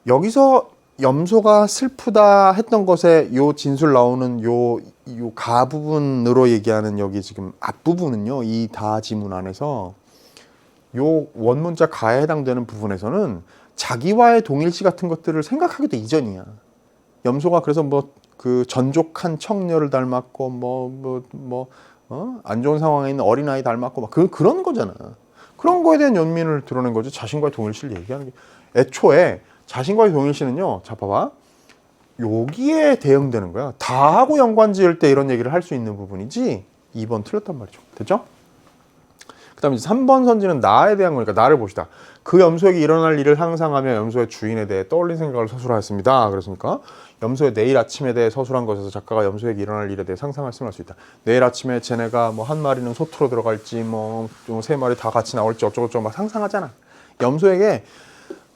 여기서 염소가 슬프다 했던 것에 요 진술 나오는 요 가 부분으로 얘기하는 여기 지금 앞부분은요, 이 다 지문 안에서 요 원문자 가에 해당되는 부분에서는 자기와의 동일시 같은 것들을 생각하기도 이전이야. 염소가 그래서 뭐 그 전족한 청녀를 닮았고 안 좋은 상황에 있는 어린아이 닮았고 막 그런 거잖아. 그런 거에 대한 연민을 드러낸 거지. 자신과의 동일시를 얘기하는 게. 애초에 자신과의 동일시는요, 자 봐봐, 여기에 대응되는 거야. 다하고 연관 지을 때 이런 얘기를 할 수 있는 부분이지. 2번 틀렸단 말이죠. 됐죠? 그 다음에 3번 선지는 나에 대한 거니까 나를 봅시다. 그 염소에게 일어날 일을 상상하며 염소의 주인에 대해 떠올린 생각을 서술하였습니다. 그랬으니까 염소의 내일 아침에 대해 서술한 것에서 작가가 염소에게 일어날 일에 대해 상상할 수 있다. 내일 아침에 쟤네가 뭐 한 마리는 소투로 들어갈지 뭐 세 마리 다 같이 나올지 어쩌고저쩌고 막 상상하잖아. 염소에게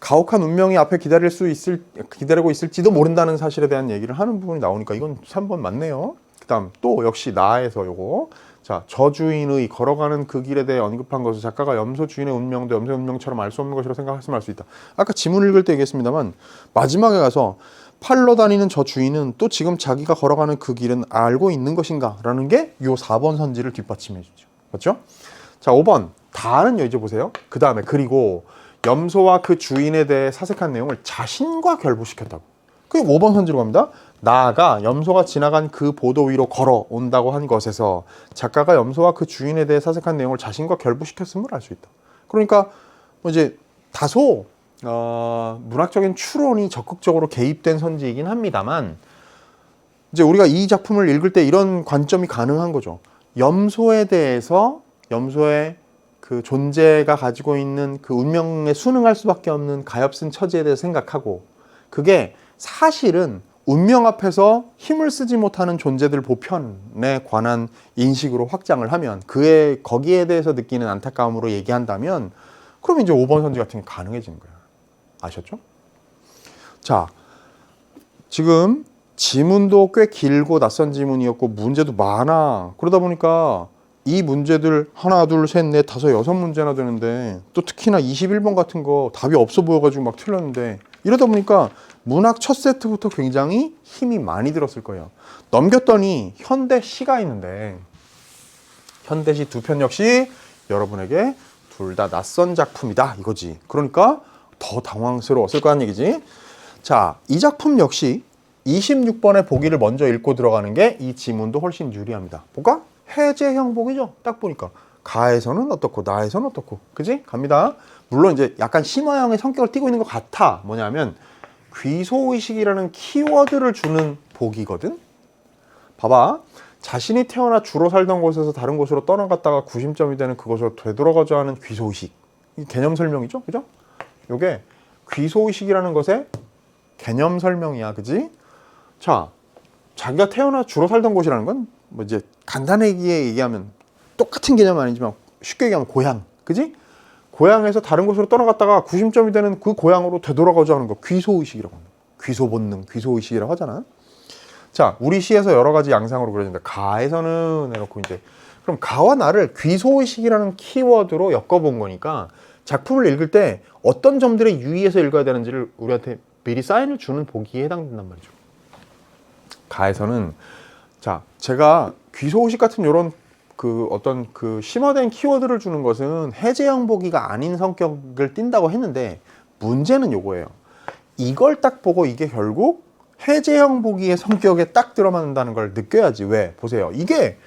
가혹한 운명이 앞에 기다리고 있을지도 모른다는 사실에 대한 얘기를 하는 부분이 나오니까 이건 3번 맞네요. 그 다음 또 역시 나에서 요거, 자, 저 주인의 걸어가는 그 길에 대해 언급한 것을 작가가 염소 주인의 운명도 염소의 운명처럼 알 수 없는 것이라고 생각했으면 알 수 있다. 아까 지문 읽을 때 얘기했습니다만 마지막에 가서 팔로 다니는 저 주인은 또 지금 자기가 걸어가는 그 길은 알고 있는 것인가? 라는 게 요 4번 선지를 뒷받침해 주죠. 맞죠? 자, 5번 다는요, 이제 보세요. 그 다음에 그리고 염소와 그 주인에 대해 사색한 내용을 자신과 결부시켰다고. 그게 5번 선지로 갑니다. 나아가 염소가 지나간 그 보도 위로 걸어온다고 한 것에서 작가가 염소와 그 주인에 대해 사색한 내용을 자신과 결부시켰음을 알 수 있다. 그러니까 뭐 이제 다소 문학적인 추론이 적극적으로 개입된 선지이긴 합니다만, 이제 우리가 이 작품을 읽을 때 이런 관점이 가능한 거죠. 염소에 대해서, 염소의 그 존재가 가지고 있는 그 운명에 순응할 수밖에 없는 가엾은 처지에 대해서 생각하고, 그게 사실은 운명 앞에서 힘을 쓰지 못하는 존재들 보편에 관한 인식으로 확장을 하면, 거기에 대해서 느끼는 안타까움으로 얘기한다면, 그럼 이제 5번 선지 같은 게 가능해지는 거야. 아셨죠? 자, 지금 지문도 꽤 길고 낯선 지문이었고 문제도 많아. 그러다 보니까 이 문제들 하나, 둘, 셋, 넷, 다섯, 여섯 문제나 되는데, 또 특히나 21번 같은 거 답이 없어 보여가지고 막 틀렸는데, 이러다 보니까 문학 첫 세트부터 굉장히 힘이 많이 들었을 거예요. 넘겼더니 현대시가 있는데, 현대시 두 편 역시 여러분에게 둘 다 낯선 작품이다 이거지. 그러니까 더 당황스러웠을 거란 얘기지. 자, 이 작품 역시 26번의 보기를 먼저 읽고 들어가는 게 이 지문도 훨씬 유리합니다. 볼까? 해제형 보기죠. 딱 보니까 가에서는 어떻고 나에서는 어떻고, 그지? 갑니다. 물론 이제 약간 심화형의 성격을 띠고 있는 것 같아. 뭐냐면 귀소의식이라는 키워드를 주는 보기거든. 봐봐. 자신이 태어나 주로 살던 곳에서 다른 곳으로 떠나갔다가 구심점이 되는 그곳으로 되돌아가자 하는 귀소의식. 이 개념 설명이죠. 그죠? 요게 귀소의식이라는 것의 개념 설명이야. 그지? 자, 자기가 태어나 주로 살던 곳이라는 건 뭐 이제 간단하게 얘기하면 똑같은 개념은 아니지만 쉽게 얘기하면 고향. 그지? 고향에서 다른 곳으로 떠나갔다가 구심점이 되는 그 고향으로 되돌아가자 하는 거 귀소의식이라고 합니다. 귀소본능, 귀소의식이라고 하잖아. 자, 우리 시에서 여러 가지 양상으로 그려진다. 가에서는 해놓고 이제 그럼 가와 나를 귀소의식이라는 키워드로 엮어본 거니까 작품을 읽을 때 어떤 점들에 유의해서 읽어야 되는지를 우리한테 미리 사인을 주는 보기에 해당된단 말이죠. 가에서는 자, 제가 귀소의식 같은 요런 그 어떤 그 심화된 키워드를 주는 것은 해제형 보기가 아닌 성격을 띈다고 했는데 문제는 요거예요. 이걸 딱 보고 이게 결국 해제형 보기의 성격에 딱 들어맞는다는 걸 느껴야지. 왜? 보세요. 이게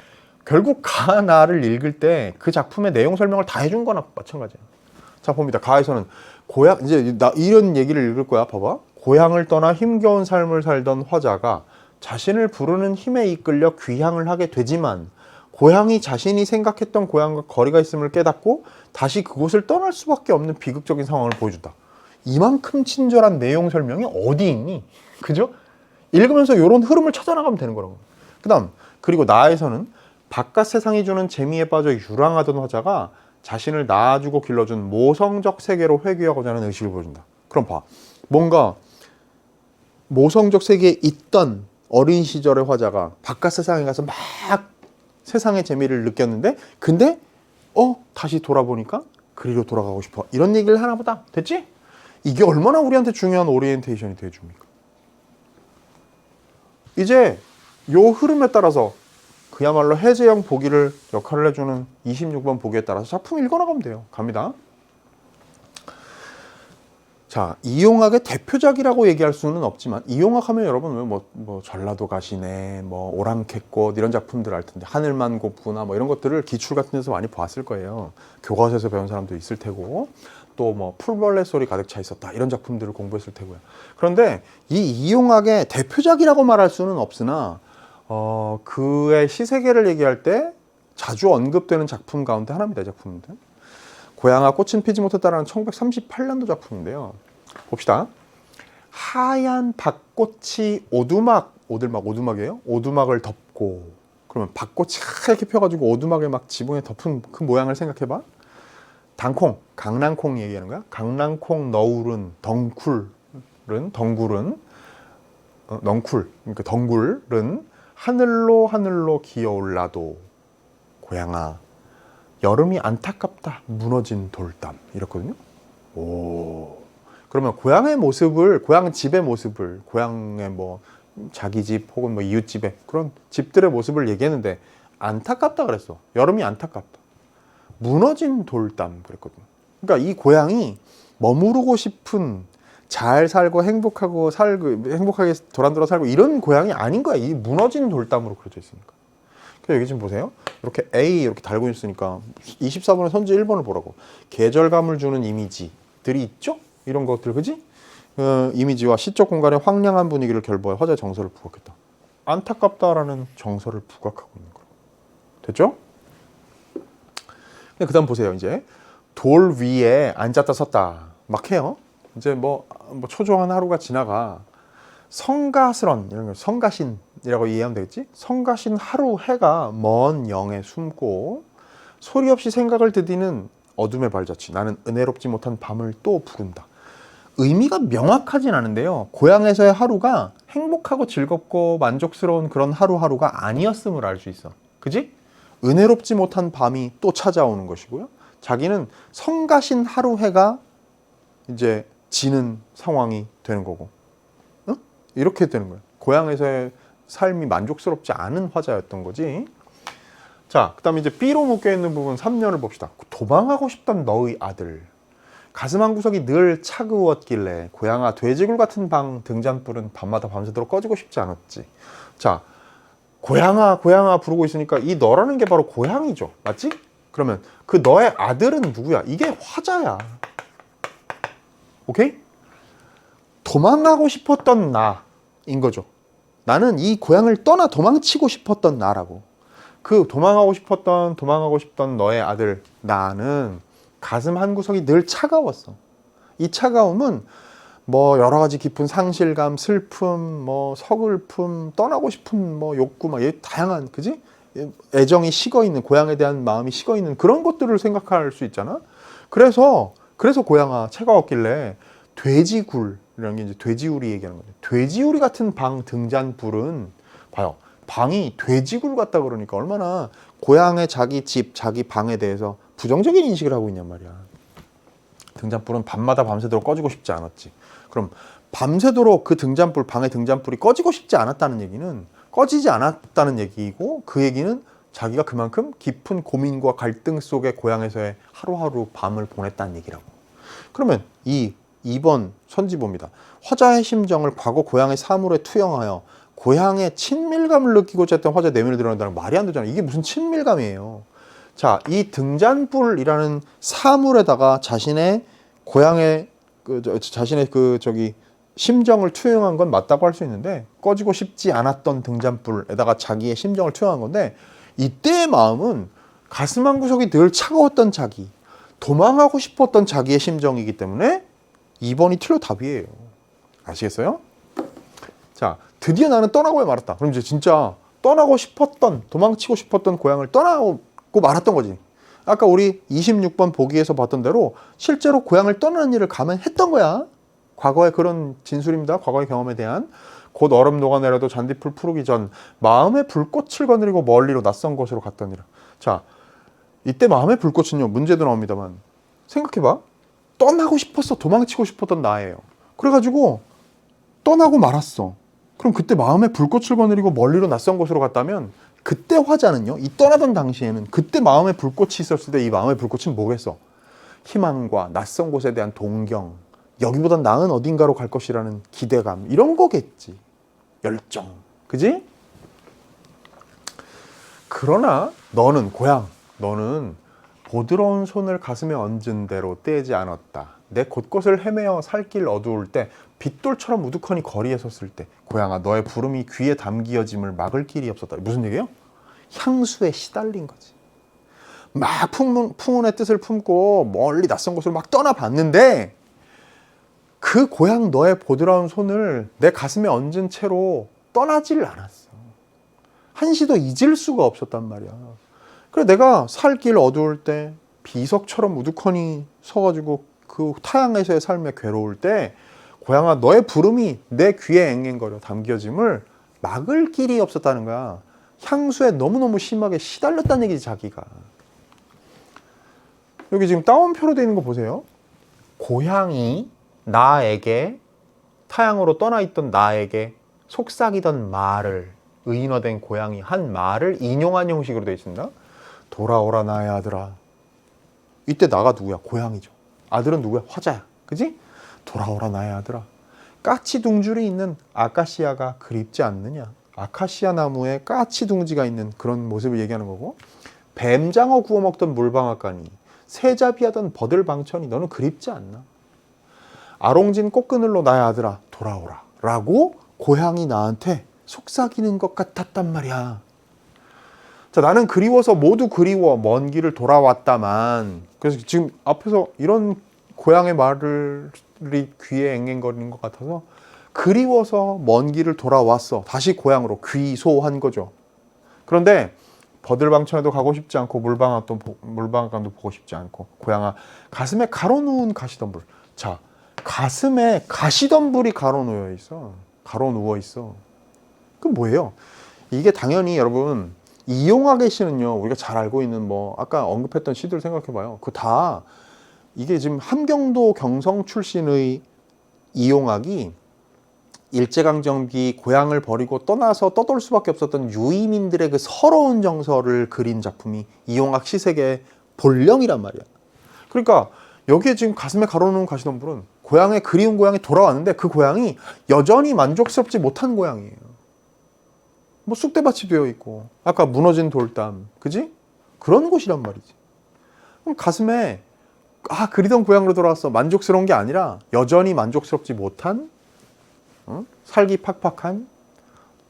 결국 가나를 읽을 때 그 작품의 내용 설명을 다 해준 거나 마찬가지야. 자, 봅니다. 가에서는 고향, 이제 나 이런 얘기를 읽을 거야. 봐봐. 고향을 떠나 힘겨운 삶을 살던 화자가 자신을 부르는 힘에 이끌려 귀향을 하게 되지만 고향이 자신이 생각했던 고향과 거리가 있음을 깨닫고 다시 그곳을 떠날 수밖에 없는 비극적인 상황을 보여준다. 이만큼 친절한 내용 설명이 어디 있니? 그죠? 읽으면서 이런 흐름을 찾아나가면 되는 거라고. 그다음, 그리고 나에서는 바깥 세상이 주는 재미에 빠져 유랑하던 화자가 자신을 낳아주고 길러준 모성적 세계로 회귀하고자 하는 의식을 보여준다. 그럼 봐. 뭔가 모성적 세계에 있던 어린 시절의 화자가 바깥 세상에 가서 막 세상의 재미를 느꼈는데 근데 다시 돌아보니까 그리로 돌아가고 싶어. 이런 얘기를 하나 보다. 됐지? 이게 얼마나 우리한테 중요한 오리엔테이션이 돼줍니까? 이제 요 흐름에 따라서 그야말로 해제형 보기를 역할을 해주는 26번 보기에 따라서 작품 읽어나가면 돼요. 갑니다. 자, 이용학의 대표작이라고 얘기할 수는 없지만 이용학 하면 여러분 뭐 전라도 가시네, 뭐 오랑캐꽃 이런 작품들 알 텐데 하늘만 곱구나 뭐 이런 것들을 기출 같은 데서 많이 봤을 거예요. 교과서에서 배운 사람도 있을 테고 또 뭐 풀벌레 소리 가득 차 있었다 이런 작품들을 공부했을 테고요. 그런데 이 이용학의 대표작이라고 말할 수는 없으나 그의 시세계를 얘기할 때 자주 언급되는 작품 가운데 하나입니다. 이 작품인데 고향아 꽃은 피지 못했다라는 1938년도 작품인데요. 봅시다. 하얀 밭꽃이 오두막이에요. 오두막을 덮고 그러면 밭꽃이 하얗게 펴가지고 오두막에 막 지붕에 덮은 그 모양을 생각해봐. 당콩, 강낭콩 얘기하는 거야. 강낭콩 너울은 덩굴은 넝쿨, 그러니까 덩굴은 하늘로 기어올라도 고향아 여름이 안타깝다 무너진 돌담 이렇거든요. 오, 그러면 고향의 모습을 고향 집의 모습을 고향의 뭐 자기 집 혹은 뭐 이웃 집의 그런 집들의 모습을 얘기했는데 안타깝다 그랬어. 여름이 안타깝다. 무너진 돌담 그랬거든요. 그러니까 이 고향이 머무르고 싶은 잘 살고 행복하게 도란도란 살고 이런 고향이 아닌 거야. 이 무너진 돌담으로 그려져 있으니까. 그래서 여기 지금 보세요. 이렇게 A 이렇게 달고 있으니까 24번의 선지 1번을 보라고. 계절감을 주는 이미지들이 있죠? 이런 것들, 그지? 이미지와 시적 공간의 황량한 분위기를 결부해 화자의 정서를 부각했다. 안타깝다라는 정서를 부각하고 있는 거예요. 됐죠? 그 다음 보세요. 이제 돌 위에 앉았다 섰다 막 해요. 이제 뭐 초조한 하루가 지나가. 성가스런 이런 거 성가신이라고 이해하면 되겠지? 성가신 하루 해가 먼 영에 숨고 소리 없이 생각을 드디는 어둠의 발자취. 나는 은혜롭지 못한 밤을 또 부른다. 의미가 명확하진 않은데요. 고향에서의 하루가 행복하고 즐겁고 만족스러운 그런 하루하루가 아니었음을 알 수 있어. 그지? 은혜롭지 못한 밤이 또 찾아오는 것이고요. 자기는 성가신 하루 해가 이제 지는 상황이 되는 거고. 이렇게 되는 거예요. 고향에서의 삶이 만족스럽지 않은 화자였던 거지. 자, 그 다음에 이제 B로 묶여있는 부분 3년을 봅시다. 도망하고 싶던 너의 아들. 가슴 한 구석이 늘 차가웠길래 고향아 돼지굴 같은 방 등잔불은 밤마다 밤새도록 꺼지고 싶지 않았지. 자, 고향아 부르고 있으니까 이 너라는 게 바로 고향이죠. 맞지? 그러면 그 너의 아들은 누구야? 이게 화자야. 오케이? 도망가고 싶었던 나인 거죠. 나는 이 고향을 떠나 도망치고 싶었던 나라고. 그 도망가고 싶던 너의 아들 나는 가슴 한 구석이 늘 차가웠어. 이 차가움은 뭐 여러 가지 깊은 상실감, 슬픔, 뭐 서글픔, 떠나고 싶은 뭐 욕구, 막 다양한, 그지? 애정이 식어 있는, 고향에 대한 마음이 식어 있는 그런 것들을 생각할 수 있잖아. 그래서 고양아 채가 없길래 돼지굴이라는 게 이제 돼지우리 얘기하는 거죠. 돼지우리 같은 방 등잔불은 봐요. 방이 돼지굴 같다 그러니까 얼마나 고향의 자기 집, 자기 방에 대해서 부정적인 인식을 하고 있냔 말이야. 등잔불은 밤마다 밤새도록 꺼지고 싶지 않았지. 그럼 밤새도록 그 등잔불, 방의 등잔불이 꺼지고 싶지 않았다는 얘기는 꺼지지 않았다는 얘기이고, 그 얘기는 자기가 그만큼 깊은 고민과 갈등 속에 고향에서의 하루하루 밤을 보냈다는 얘기라고. 그러면 2번 선지보입니다. 화자의 심정을 과거 고향의 사물에 투영하여 고향의 친밀감을 느끼고자 했던 화자의 내면을 드러낸다는 말이 안 되잖아요. 이게 무슨 친밀감이에요. 자, 이 등잔불이라는 사물에다가 자신의 고향의 자신의 심정을 투영한 건 맞다고 할 수 있는데, 꺼지고 싶지 않았던 등잔불에다가 자기의 심정을 투영한 건데, 이때의 마음은 가슴 한 구석이 늘 차가웠던 자기, 도망하고 싶었던 자기의 심정이기 때문에 2번이 틀려 답이에요. 아시겠어요? 자, 드디어 나는 떠나고야 말았다. 그럼 이제 진짜 떠나고 싶었던, 도망치고 싶었던 고향을 떠나고 말았던 거지. 아까 우리 26번 보기에서 봤던 대로 실제로 고향을 떠나는 일을 감행했던 거야. 과거의 그런 진술입니다. 과거의 경험에 대한. 곧 얼음 녹아내려도 잔디풀 푸르기 전 마음의 불꽃을 거느리고 멀리로 낯선 곳으로 갔더니라. 자, 이때 마음의 불꽃은요, 문제도 나옵니다만 생각해봐. 떠나고 싶었어. 도망치고 싶었던 나예요. 그래가지고 떠나고 말았어. 그럼 그때 마음의 불꽃을 거느리고 멀리로 낯선 곳으로 갔다면, 그때 화자는요, 이 떠나던 당시에는 그때 마음의 불꽃이 있었을 때 이 마음의 불꽃은 뭐겠어? 희망과 낯선 곳에 대한 동경, 여기보다 나은 어딘가로 갈 것이라는 기대감, 이런 거겠지. 열정. 그지? 그러나 너는 고향, 너는 보드러운 손을 가슴에 얹은 대로 떼지 않았다. 내 곳곳을 헤매어 살 길 어두울 때, 빗돌처럼 우두커니 거리에 섰을 때, 고향아, 너의 부름이 귀에 담기어짐을 막을 길이 없었다. 무슨 얘기예요? 향수에 시달린 거지. 막 풍운의 뜻을 품고 멀리 낯선 곳을 막 떠나봤는데, 그 고향 너의 보드라운 손을 내 가슴에 얹은 채로 떠나질 않았어. 한시도 잊을 수가 없었단 말이야. 그래, 내가 살 길 어두울 때, 비석처럼 우두커니 서가지고 그 타향에서의 삶에 괴로울 때, 고향아, 너의 부름이 내 귀에 앵앵거려 담겨짐을 막을 길이 없었다는 거야. 향수에 너무너무 심하게 시달렸다는 얘기지, 자기가. 여기 지금 따옴표로 되어 있는 거 보세요. 고향이 나에게, 타향으로 떠나있던 나에게 속삭이던 말을, 의인화된 고향이 한 말을 인용한 형식으로 되어 있습니다. 돌아오라 나의 아들아. 이때 나가 누구야? 고향이죠. 아들은 누구야? 화자야. 그지? 돌아오라 나의 아들아. 까치 둥줄이 있는 아카시아가 그립지 않느냐. 아카시아 나무에 까치 둥지가 있는 그런 모습을 얘기하는 거고, 뱀장어 구워 먹던 물방앗간이, 새잡이하던 버들방천이 너는 그립지 않나. 아롱진 꽃그늘로 나의 아들아 돌아오라 라고 고향이 나한테 속삭이는 것 같았단 말이야. 자, 나는 그리워서 모두 그리워 먼 길을 돌아왔다만, 그래서 지금 앞에서 이런 고향의 말이 귀에 앵앵거리는 것 같아서 그리워서 먼 길을 돌아왔어. 다시 고향으로 귀소한 거죠. 그런데 버들방천에도 가고 싶지 않고 물방앗간도 보고 싶지 않고, 고향아, 가슴에 가로누운 가시덤불. 자, 가슴에 가시덤불이 가로누워 있어. 그럼 뭐예요? 이게 당연히 여러분, 이용학의 시는요, 우리가 잘 알고 있는 아까 언급했던 시들 생각해봐요. 다 이게 지금 함경도 경성 출신의 이용학이 일제강점기 고향을 버리고 떠나서 떠돌 수밖에 없었던 유이민들의 그 서러운 정서를 그린 작품이 이용학 시색의 본령이란 말이야. 그러니까 여기에 지금 가슴에 가로놓은 가시덤불은 고향에, 그리운 고향에 돌아왔는데 그 고향이 여전히 만족스럽지 못한 고향이에요. 쑥대밭이 되어 있고 아까 무너진 돌담, 그지? 그런 곳이란 말이지. 그럼 가슴에 그리던 고향으로 돌아왔어, 만족스러운 게 아니라 여전히 만족스럽지 못한, 살기 팍팍한,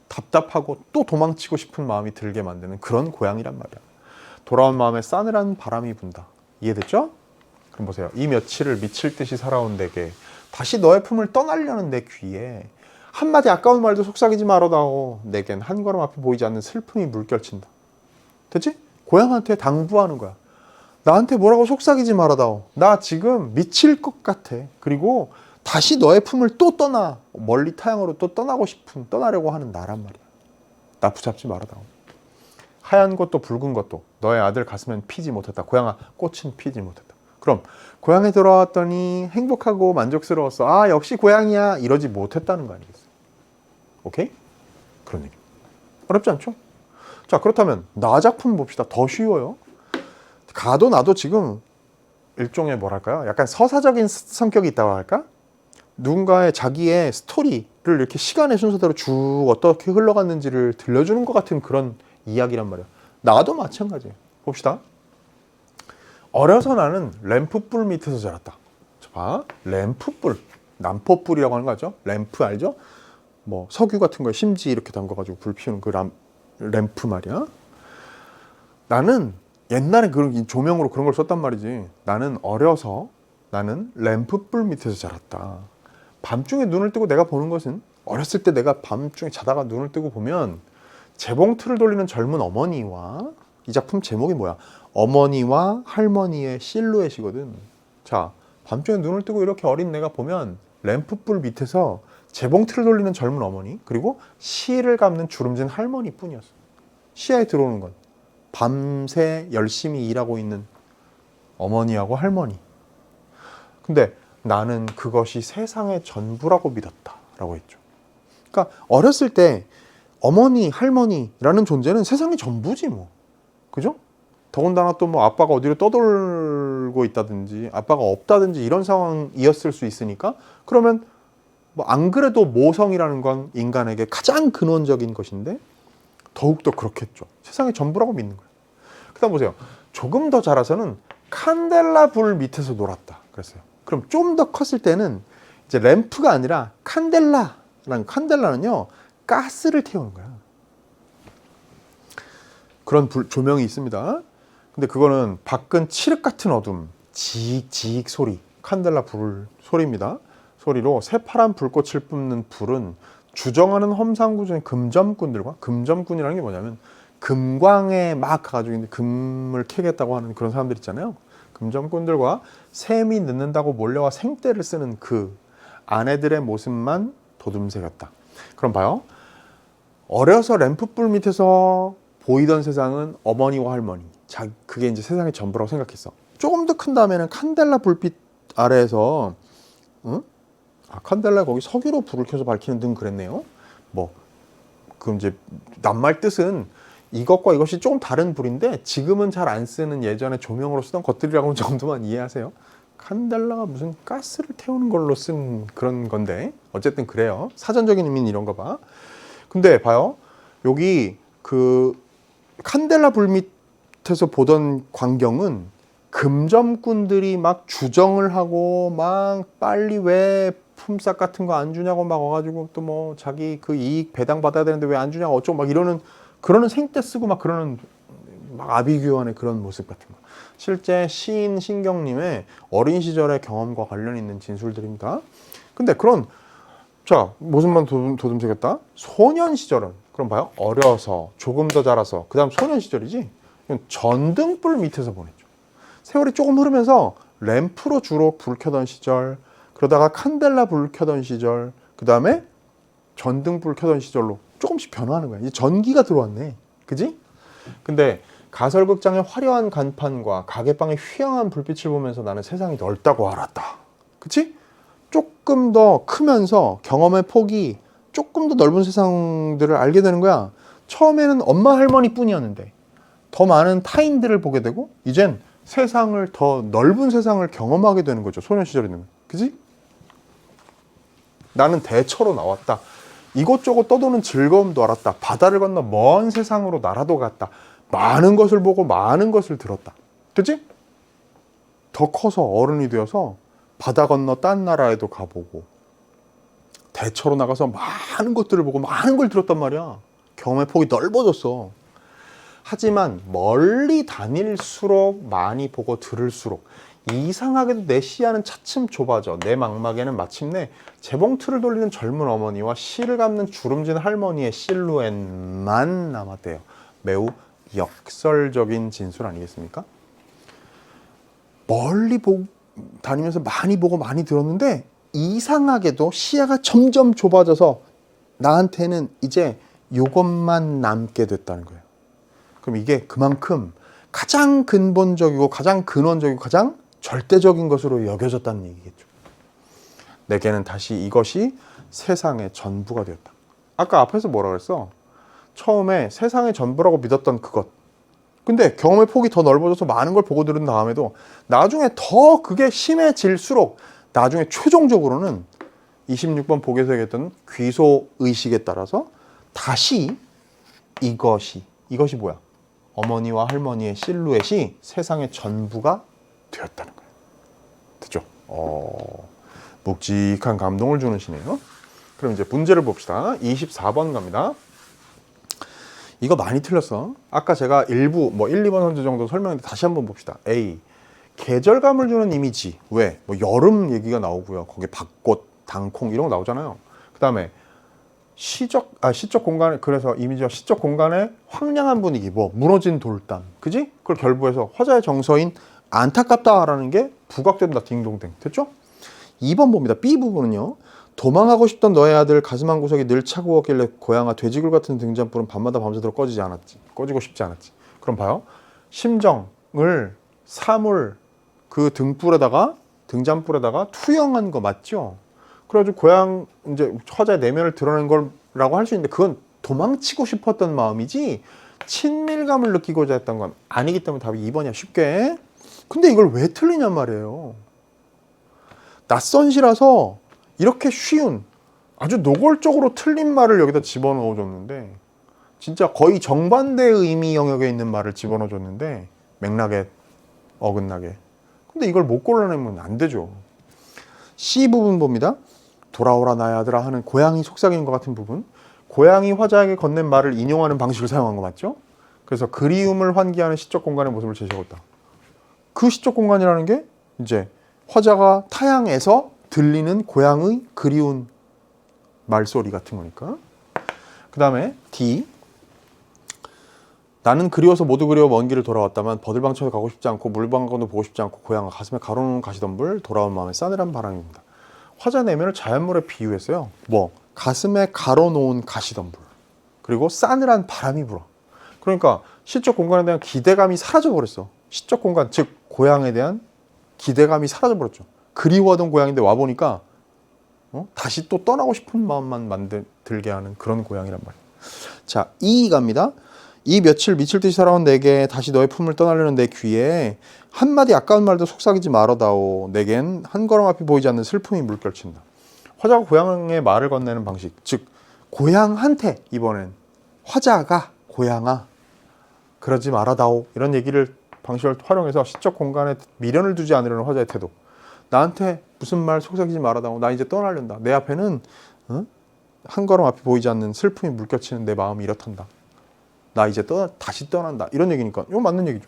답답하고 또 도망치고 싶은 마음이 들게 만드는 그런 고향이란 말이야. 돌아온 마음에 싸늘한 바람이 분다. 이해됐죠? 그럼 보세요. 이 며칠을 미칠 듯이 살아온 내게 다시 너의 품을 떠나려는 내 귀에 한마디 아까운 말도 속삭이지 말아다오. 내겐 한 걸음 앞에 보이지 않는 슬픔이 물결친다. 됐지? 고향한테 당부하는 거야. 나한테 뭐라고 속삭이지 말아다오. 나 지금 미칠 것 같아. 그리고 다시 너의 품을 또 떠나. 멀리 타향으로 또 떠나고 싶은, 떠나려고 하는 나란 말이야. 나 붙잡지 말아다오. 하얀 것도 붉은 것도 너의 아들 가슴엔 피지 못했다. 고향아, 꽃은 피지 못했다. 그럼 고향에 돌아왔더니 행복하고 만족스러웠어. 아, 역시 고향이야. 이러지 못했다는 거 아니겠어요? 오케이? 그런 얘기. 어렵지 않죠? 자, 그렇다면 나 작품 봅시다. 더 쉬워요. 가도 나도 지금 일종의 뭐랄까요? 약간 서사적인 성격이 있다고 할까? 누군가의 자기의 스토리를 이렇게 시간의 순서대로 쭉 어떻게 흘러갔는지를 들려주는 것 같은 그런 이야기란 말이야. 나도 마찬가지예요. 봅시다. 어려서 나는 램프불 밑에서 자랐다. 봐, 램프불, 난포불이라고 하는 거죠. 램프 알죠? 뭐 석유 같은 거에 심지 이렇게 담가가지고 불 피우는 그 램프 말이야. 나는 옛날에 그런 조명으로 그런 걸 썼단 말이지. 나는 어려서 나는 램프불 밑에서 자랐다. 밤중에 눈을 뜨고 내가 보는 것은, 어렸을 때 내가 밤중에 자다가 눈을 뜨고 보면 재봉틀을 돌리는 젊은 어머니와, 이 작품 제목이 뭐야? 어머니와 할머니의 실루엣이거든. 자, 밤중에 눈을 뜨고 이렇게 어린 내가 보면 램프불 밑에서 재봉틀을 돌리는 젊은 어머니, 그리고 실을 감는 주름진 할머니 뿐이었어. 시야에 들어오는 건 밤새 열심히 일하고 있는 어머니하고 할머니. 근데 나는 그것이 세상의 전부라고 믿었다라고 했죠. 그러니까 어렸을 때 어머니, 할머니라는 존재는 세상의 전부지 뭐. 그죠? 더군다나 또 뭐 아빠가 어디로 떠돌고 있다든지 아빠가 없다든지 이런 상황이었을 수 있으니까, 그러면 뭐 안 그래도 모성이라는 건 인간에게 가장 근원적인 것인데 더욱더 그렇겠죠. 세상의 전부라고 믿는 거예요. 그다음 보세요. 조금 더 자라서는 칸델라 불 밑에서 놀았다 그랬어요. 그럼 좀 더 컸을 때는 이제 램프가 아니라 칸델라는요 가스를 태우는 거야. 그런 조명이 있습니다. 근데 그거는 밖은 칠흑 같은 어둠, 지익지익 소리, 칸델라 불 소리입니다. 소리로 새파란 불꽃을 뿜는 불은 주정하는 험상궂은 금점꾼들과, 금점꾼이라는 게 뭐냐면 금광에 막 가가지고 있는데 금을 캐겠다고 하는 그런 사람들 있잖아요. 금점꾼들과 샘이 늦는다고 몰려와 생떼를 쓰는 그 아내들의 모습만 도둠새였다. 그럼 봐요. 어려서 램프불 밑에서 보이던 세상은 어머니와 할머니. 그게 이제 세상의 전부라고 생각했어. 조금 더 큰 다음에는 칸델라 불빛 아래에서, 응? 아, 칸델라 거기 석유로 불을 켜서 밝히는 등 그랬네요. 뭐, 그럼 이제 낱말 뜻은 이것과 이것이 조금 다른 불인데 지금은 잘 안 쓰는 예전에 조명으로 쓰던 것들이라고 정도만 이해하세요. 칸델라가 무슨 가스를 태우는 걸로 쓴 그런 건데 어쨌든 그래요. 사전적인 의미는 이런가 봐. 근데 봐요. 여기 그 칸델라 불 밑에서 보던 광경은 금점꾼들이 막 주정을 하고 막 빨리 왜 품삯 같은 거 안 주냐고 막 와가지고 또 뭐 자기 그 이익 배당 받아야 되는데 왜 안 주냐고 어쩌고 막 그러는 생떼 쓰고 막 그러는 막 아비규환의 그런 모습 같은 거. 실제 시인 신경님의 어린 시절의 경험과 관련 있는 진술들입니다. 근데 그런, 자, 모습만 도둠새겠다. 소년 시절은, 그럼 봐요. 어려서 조금 더 자라서 그 다음 소년 시절이지. 전등불 밑에서 보냈죠. 세월이 조금 흐르면서 램프로 주로 불 켜던 시절, 그러다가 칸델라 불 켜던 시절, 그 다음에 전등불 켜던 시절로 조금씩 변화하는 거야. 이제 전기가 들어왔네. 그지? 근데 가설극장의 화려한 간판과 가게방의 휘황한 불빛을 보면서 나는 세상이 넓다고 알았다. 그치? 조금 더 크면서 경험의 폭이 조금 더 넓은 세상들을 알게 되는 거야. 처음에는 엄마 할머니 뿐이었는데 더 많은 타인들을 보게 되고 이젠 세상을, 더 넓은 세상을 경험하게 되는 거죠. 소년 시절에는. 그지? 나는 대처로 나왔다. 이곳저곳 떠도는 즐거움도 알았다. 바다를 건너 먼 세상으로 나라도 갔다. 많은 것을 보고 많은 것을 들었다. 그치? 더 커서 어른이 되어서 바다 건너 딴 나라에도 가보고 대처로 나가서 많은 것들을 보고 많은 걸 들었단 말이야. 경험의 폭이 넓어졌어. 하지만 멀리 다닐수록 많이 보고 들을수록 이상하게도 내 시야는 차츰 좁아져. 내 망막에는 마침내 재봉틀을 돌리는 젊은 어머니와 실을 감는 주름진 할머니의 실루엣만 남았대요. 매우 역설적인 진술 아니겠습니까? 멀리 다니면서 많이 보고 많이 들었는데 이상하게도 시야가 점점 좁아져서 나한테는 이제 이것만 남게 됐다는 거예요. 그럼 이게 그만큼 가장 근본적이고 가장 근원적이고 가장 절대적인 것으로 여겨졌다는 얘기겠죠. 내게는 다시 이것이 세상의 전부가 되었다. 아까 앞에서 뭐라 그랬어? 처음에 세상의 전부라고 믿었던 그것. 근데 경험의 폭이 더 넓어져서 많은 걸 보고 들은 다음에도 나중에 더 그게 심해질수록 나중에 최종적으로는 26번 복에서 얘기했던 귀소의식에 따라서 다시 이것이 뭐야? 어머니와 할머니의 실루엣이 세상의 전부가 되었다는 거예요. 됐죠? 묵직한 감동을 주는 시네요. 그럼 이제 문제를 봅시다. 24번 갑니다. 이거 많이 틀렸어. 아까 제가 일부 1, 2번 선지 정도 설명했는데 다시 한번 봅시다. A. 계절감을 주는 이미지. 왜? 여름 얘기가 나오고요. 거기에 밭꽃, 당콩 이런 거 나오잖아요. 그 다음에 시적 공간에, 그래서 이미지와 시적 공간에 황량한 분위기, 무너진 돌담. 그지? 그걸 결부해서 화자의 정서인 안타깝다라는 게 부각된다. 딩동댕. 됐죠? 2번 봅니다. B 부분은요. 도망하고 싶던 너의 아들 가슴 한 구석이 늘 차가웠길래 고양아 돼지굴 같은 등잔불은 밤마다 밤새도록 꺼지고 싶지 않았지. 그럼 봐요. 심정을 사물 그 등잔불에다가 투영한 거 맞죠? 그래가지고 이제 화자의 내면을 드러낸 거라고 할 수 있는데 그건 도망치고 싶었던 마음이지 친밀감을 느끼고자 했던 건 아니기 때문에 답이 2번이야. 쉽게. 근데 이걸 왜 틀리냔 말이에요. 낯선 시라서 이렇게 쉬운 아주 노골적으로 틀린 말을 여기다 집어넣어줬는데 진짜 거의 정반대의 의미 영역에 있는 말을 집어넣어줬는데 맥락에 어긋나게. 근데 이걸 못 골라내면 안 되죠. C 부분 봅니다. 돌아오라 나의 아들아 하는 고양이 속삭이는 것 같은 부분. 고양이 화자에게 건넨 말을 인용하는 방식을 사용한 거 맞죠? 그래서 그리움을 환기하는 시적 공간의 모습을 제시하고 있다. 그 시적 공간이라는 게 이제 화자가 타향에서 들리는 고향의 그리운 말소리 같은 거니까. 그 다음에 D. 나는 그리워서 모두 그리워 먼 길을 돌아왔다만 버들방처에 가고 싶지 않고 물방울도 보고 싶지 않고 고향아 가슴에 가로놓은 가시덤불 돌아온 마음에 싸늘한 바람입니다. 화자 내면을 자연물에 비유했어요. 가슴에 가로놓은 가시덤불 그리고 싸늘한 바람이 불어. 그러니까 시적 공간에 대한 기대감이 사라져버렸어. 시적 공간 즉 고향에 대한 기대감이 사라져버렸죠. 그리워하던 고향인데 와보니까 다시 또 떠나고 싶은 마음만 들게 하는 그런 고향이란 말이에요. 자, 2 갑니다. 이 며칠 미칠 듯이 살아온 내게 다시 너의 품을 떠나려는 내 귀에 한마디 아까운 말도 속삭이지 말아다오. 내겐 한 걸음 앞이 보이지 않는 슬픔이 물결친다. 화자가 고향의 말을 건네는 방식, 즉 고향한테 이번엔 화자가 고향아 그러지 말아다오 이런 방식을 활용해서 시적 공간에 미련을 두지 않으려는 화자의 태도. 나한테 무슨 말 속삭이지 말아다오. 나 이제 떠나려다. 내 앞에는 한 걸음 앞이 보이지 않는 슬픔이 물결치는 내 마음이 이렇단다. 나 이제 다시 떠난다. 이런 얘기니까 이거 맞는 얘기죠.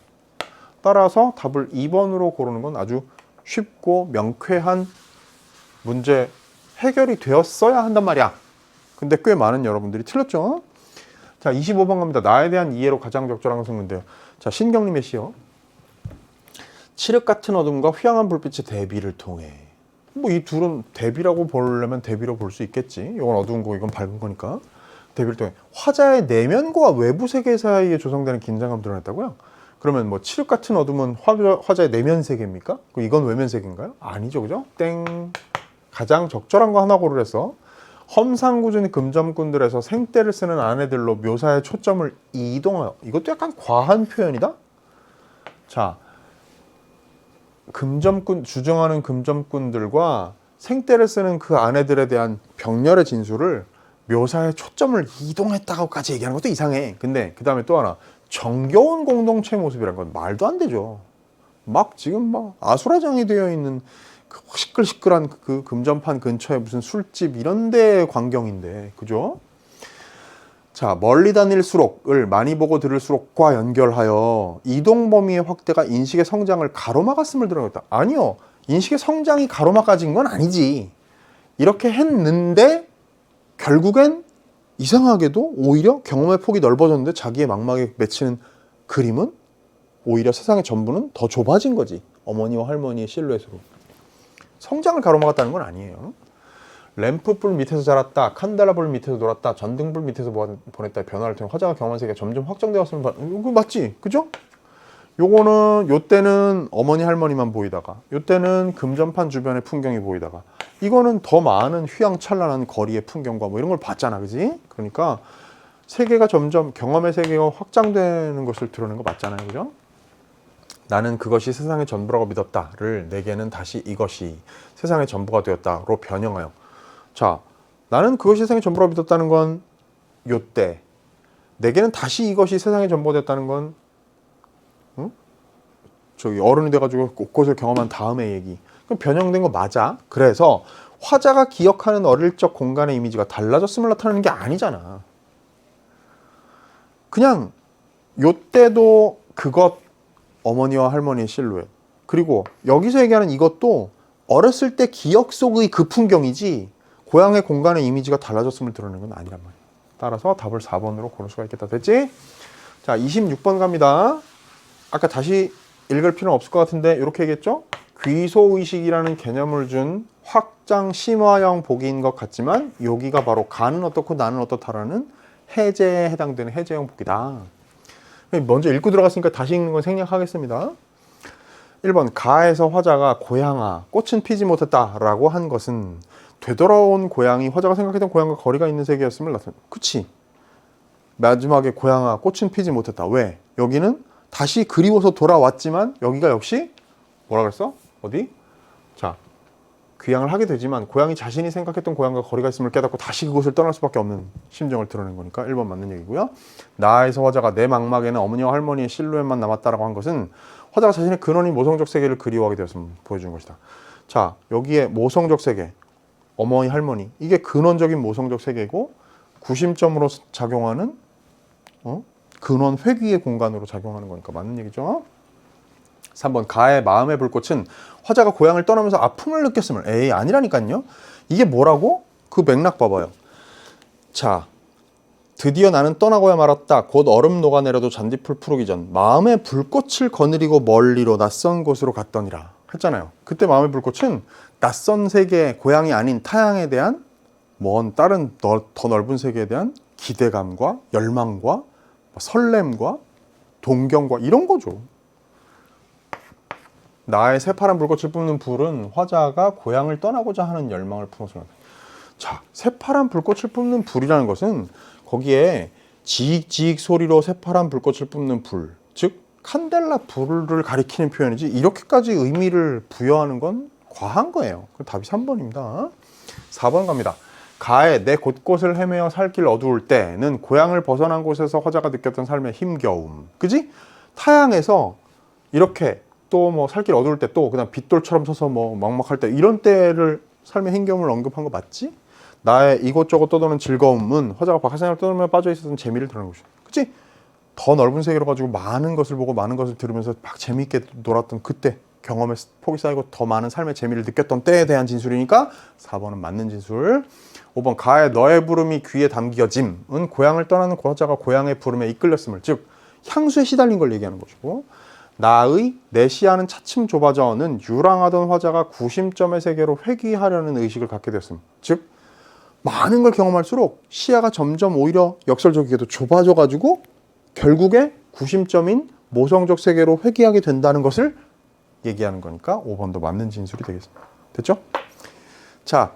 따라서 답을 2번으로 고르는 건 아주 쉽고 명쾌한 문제 해결이 되었어야 한단 말이야. 근데 꽤 많은 여러분들이 틀렸죠. 자, 25번 갑니다. 나에 대한 이해로 가장 적절한 것은 뭔데요? 자, 신경림의 시요. 칠흑 같은 어둠과 휘황한 불빛의 대비를 통해. 이 둘은 대비라고 보려면 대비로 볼 수 있겠지. 이건 어두운 거고 이건 밝은 거니까. 대비를 통해 화자의 내면과 외부 세계 사이에 조성되는 긴장감을 드러냈다고요? 그러면 칠흑 같은 어둠은 화자의 내면 세계입니까? 이건 외면 세계인가요? 아니죠, 그죠? 땡. 가장 적절한 거 하나 고르래서 험상궂은 금점꾼들에서 생떼를 쓰는 아내들로 묘사의 초점을 이동하여. 이것도 약간 과한 표현이다? 자, 주정하는 금점꾼들과 생떼를 쓰는 그 아내들에 대한 병렬의 진술을 묘사의 초점을 이동했다고까지 얘기하는 것도 이상해. 근데 그 다음에 또 하나, 정겨운 공동체 모습이란 건 말도 안 되죠. 지금 아수라장이 되어 있는 그 시끌시끌한 그 금전판 근처에 무슨 술집 이런 데 광경인데, 그죠? 자, 멀리 다닐수록을 많이 보고 들을수록과 연결하여 이동 범위의 확대가 인식의 성장을 가로막았음을 드러냈다. 아니요, 인식의 성장이 가로막아진 건 아니지. 이렇게 했는데 결국엔 이상하게도 오히려 경험의 폭이 넓어졌는데 자기의 망막에 맺히는 그림은 오히려 세상의 전부는 더 좁아진 거지. 어머니와 할머니의 실루엣으로. 성장을 가로막았다는 건 아니에요. 램프불 밑에서 자랐다, 칸델라불 밑에서 놀았다, 전등불 밑에서 보냈다 변화를 통해 화자가 경험한 세계가 점점 확정되었으면 이거 맞지? 그죠? 요거는 요때는 어머니 할머니만 보이다가 요때는 금전판 주변의 풍경이 보이다가 이거는 더 많은 휘황찬란한 거리의 풍경과 뭐 이런 걸 봤잖아, 그지? 그러니까 세계가 점점 경험의 세계가 확장되는 것을 드러낸 거 맞잖아요, 그죠? 나는 그것이 세상의 전부라고 믿었다를 내게는 다시 이것이 세상의 전부가 되었다로 변형하여. 자, 나는 그것이 세상의 전부라고 믿었다는 건 요때, 내게는 다시 이것이 세상의 전부가 됐다는 건 저기 어른이 돼가지고 그것을 경험한 다음의 얘기. 그럼 변형된 거 맞아. 그래서 화자가 기억하는 어릴 적 공간의 이미지가 달라졌음을 나타내는 게 아니잖아. 그냥 요때도 그것, 어머니와 할머니의 실루엣, 그리고 여기서 얘기하는 이것도 어렸을 때 기억 속의 그 풍경이지 고향의 공간의 이미지가 달라졌음을 드러내는 건 아니란 말이야. 따라서 답을 4번으로 고를 수가 있겠다. 됐지? 자, 26번 갑니다. 아까 다시 읽을 필요는 없을 것 같은데 이렇게 얘기했죠? 귀소의식이라는 개념을 준 확장 심화형 보기인 것 같지만 여기가 바로 가는 어떻고 나는 어떻다라는 해제에 해당되는 해제형 보기다. 먼저 읽고 들어갔으니까 다시 읽는 건 생략하겠습니다. 1번 가에서 화자가 고향아 꽃은 피지 못했다라고 한 것은 되돌아온 고향이 화자가 생각했던 고향과 거리가 있는 세계였음을 나타낸다. 그치? 마지막에 고향아 꽃은 피지 못했다. 왜? 여기는 다시 그리워서 돌아왔지만 여기가 역시 뭐라 그랬어? 어디? 자, 귀향을 하게 되지만 고향이 자신이 생각했던 고향과 거리가 있음을 깨닫고 다시 그곳을 떠날 수밖에 없는 심정을 드러낸 거니까 1번 맞는 얘기고요. 나에서 화자가 내 망막에는 어머니와 할머니의 실루엣만 남았다라고 한 것은 화자가 자신의 근원인 모성적 세계를 그리워하게 되었음을 보여준 것이다. 자, 여기에 모성적 세계, 어머니, 할머니 이게 근원적인 모성적 세계고 구심점으로 작용하는 근원 회귀의 공간으로 작용하는 거니까 맞는 얘기죠. 3번 가의 마음의 불꽃은 화자가 고향을 떠나면서 아픔을 느꼈음을. 에이 아니라니까요. 이게 뭐라고? 그 맥락 봐봐요. 자, 드디어 나는 떠나고야 말았다. 곧 얼음 녹아내려도 잔디풀 푸르기 전 마음의 불꽃을 거느리고 멀리로 낯선 곳으로 갔더니라 했잖아요. 그때 마음의 불꽃은 낯선 세계, 고향이 아닌 타향에 대한 먼 다른 더 넓은 세계에 대한 기대감과 열망과 설렘과 동경과 이런 거죠. 나의 새파란 불꽃을 뿜는 불은 화자가 고향을 떠나고자 하는 열망을 품어서. 자, 새파란 불꽃을 뿜는 불이라는 것은 거기에 지익지익 소리로 새파란 불꽃을 뿜는 불, 즉 칸델라 불을 가리키는 표현이지 이렇게까지 의미를 부여하는 건 과한 거예요. 답이 3번입니다. 4번 갑니다. 가에 내 곳곳을 헤매어 살 길 어두울 때는 고향을 벗어난 곳에서 화자가 느꼈던 삶의 힘겨움. 그지? 타향에서 이렇게 또 뭐 살 길 어두울 때 또 그다음 빗돌처럼 서서 뭐 막막할 때 이런 때를 삶의 힘겨움을 언급한 거 맞지? 나의 이곳저곳 떠도는 즐거움은 화자가 바깥생활을 떠돌며 빠져 있었던 재미를 드러내는 것이야. 그치? 더 넓은 세계로 가지고 많은 것을 보고 많은 것을 들으면서 막 재미있게 놀았던 그때 경험의 폭이 쌓이고 더 많은 삶의 재미를 느꼈던 때에 대한 진술이니까 4번은 맞는 진술. 5번 가의 너의 부름이 귀에 담겨짐은 고향을 떠나는 화자가 고향의 부름에 이끌렸음을, 즉 향수에 시달린 걸 얘기하는 것이고, 나의 내 시야는 차츰 좁아져는 유랑하던 화자가 구심점의 세계로 회귀하려는 의식을 갖게 되었음. 즉 많은 걸 경험할수록 시야가 점점 오히려 역설적이게도 좁아져가지고 결국에 구심점인 모성적 세계로 회귀하게 된다는 것을 얘기하는 거니까 5번도 맞는 진술이 되겠습니다. 됐죠? 자,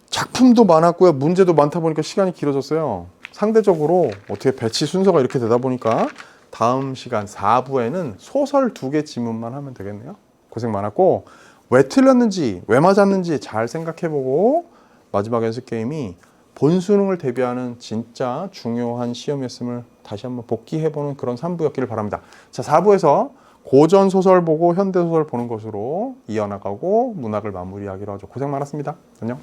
작품도 많았고요. 문제도 많다 보니까 시간이 길어졌어요. 상대적으로 어떻게 배치 순서가 이렇게 되다 보니까 다음 시간 4부에는 소설 2개 지문만 하면 되겠네요. 고생 많았고, 왜 틀렸는지 왜 맞았는지 잘 생각해보고 마지막 연습 게임이 본 수능을 대비하는 진짜 중요한 시험이었음을 다시 한번 복기해보는 그런 3부였기를 바랍니다. 자, 4부에서 고전 소설 보고 현대 소설 보는 것으로 이어나가고 문학을 마무리하기로 하죠. 고생 많았습니다. 안녕.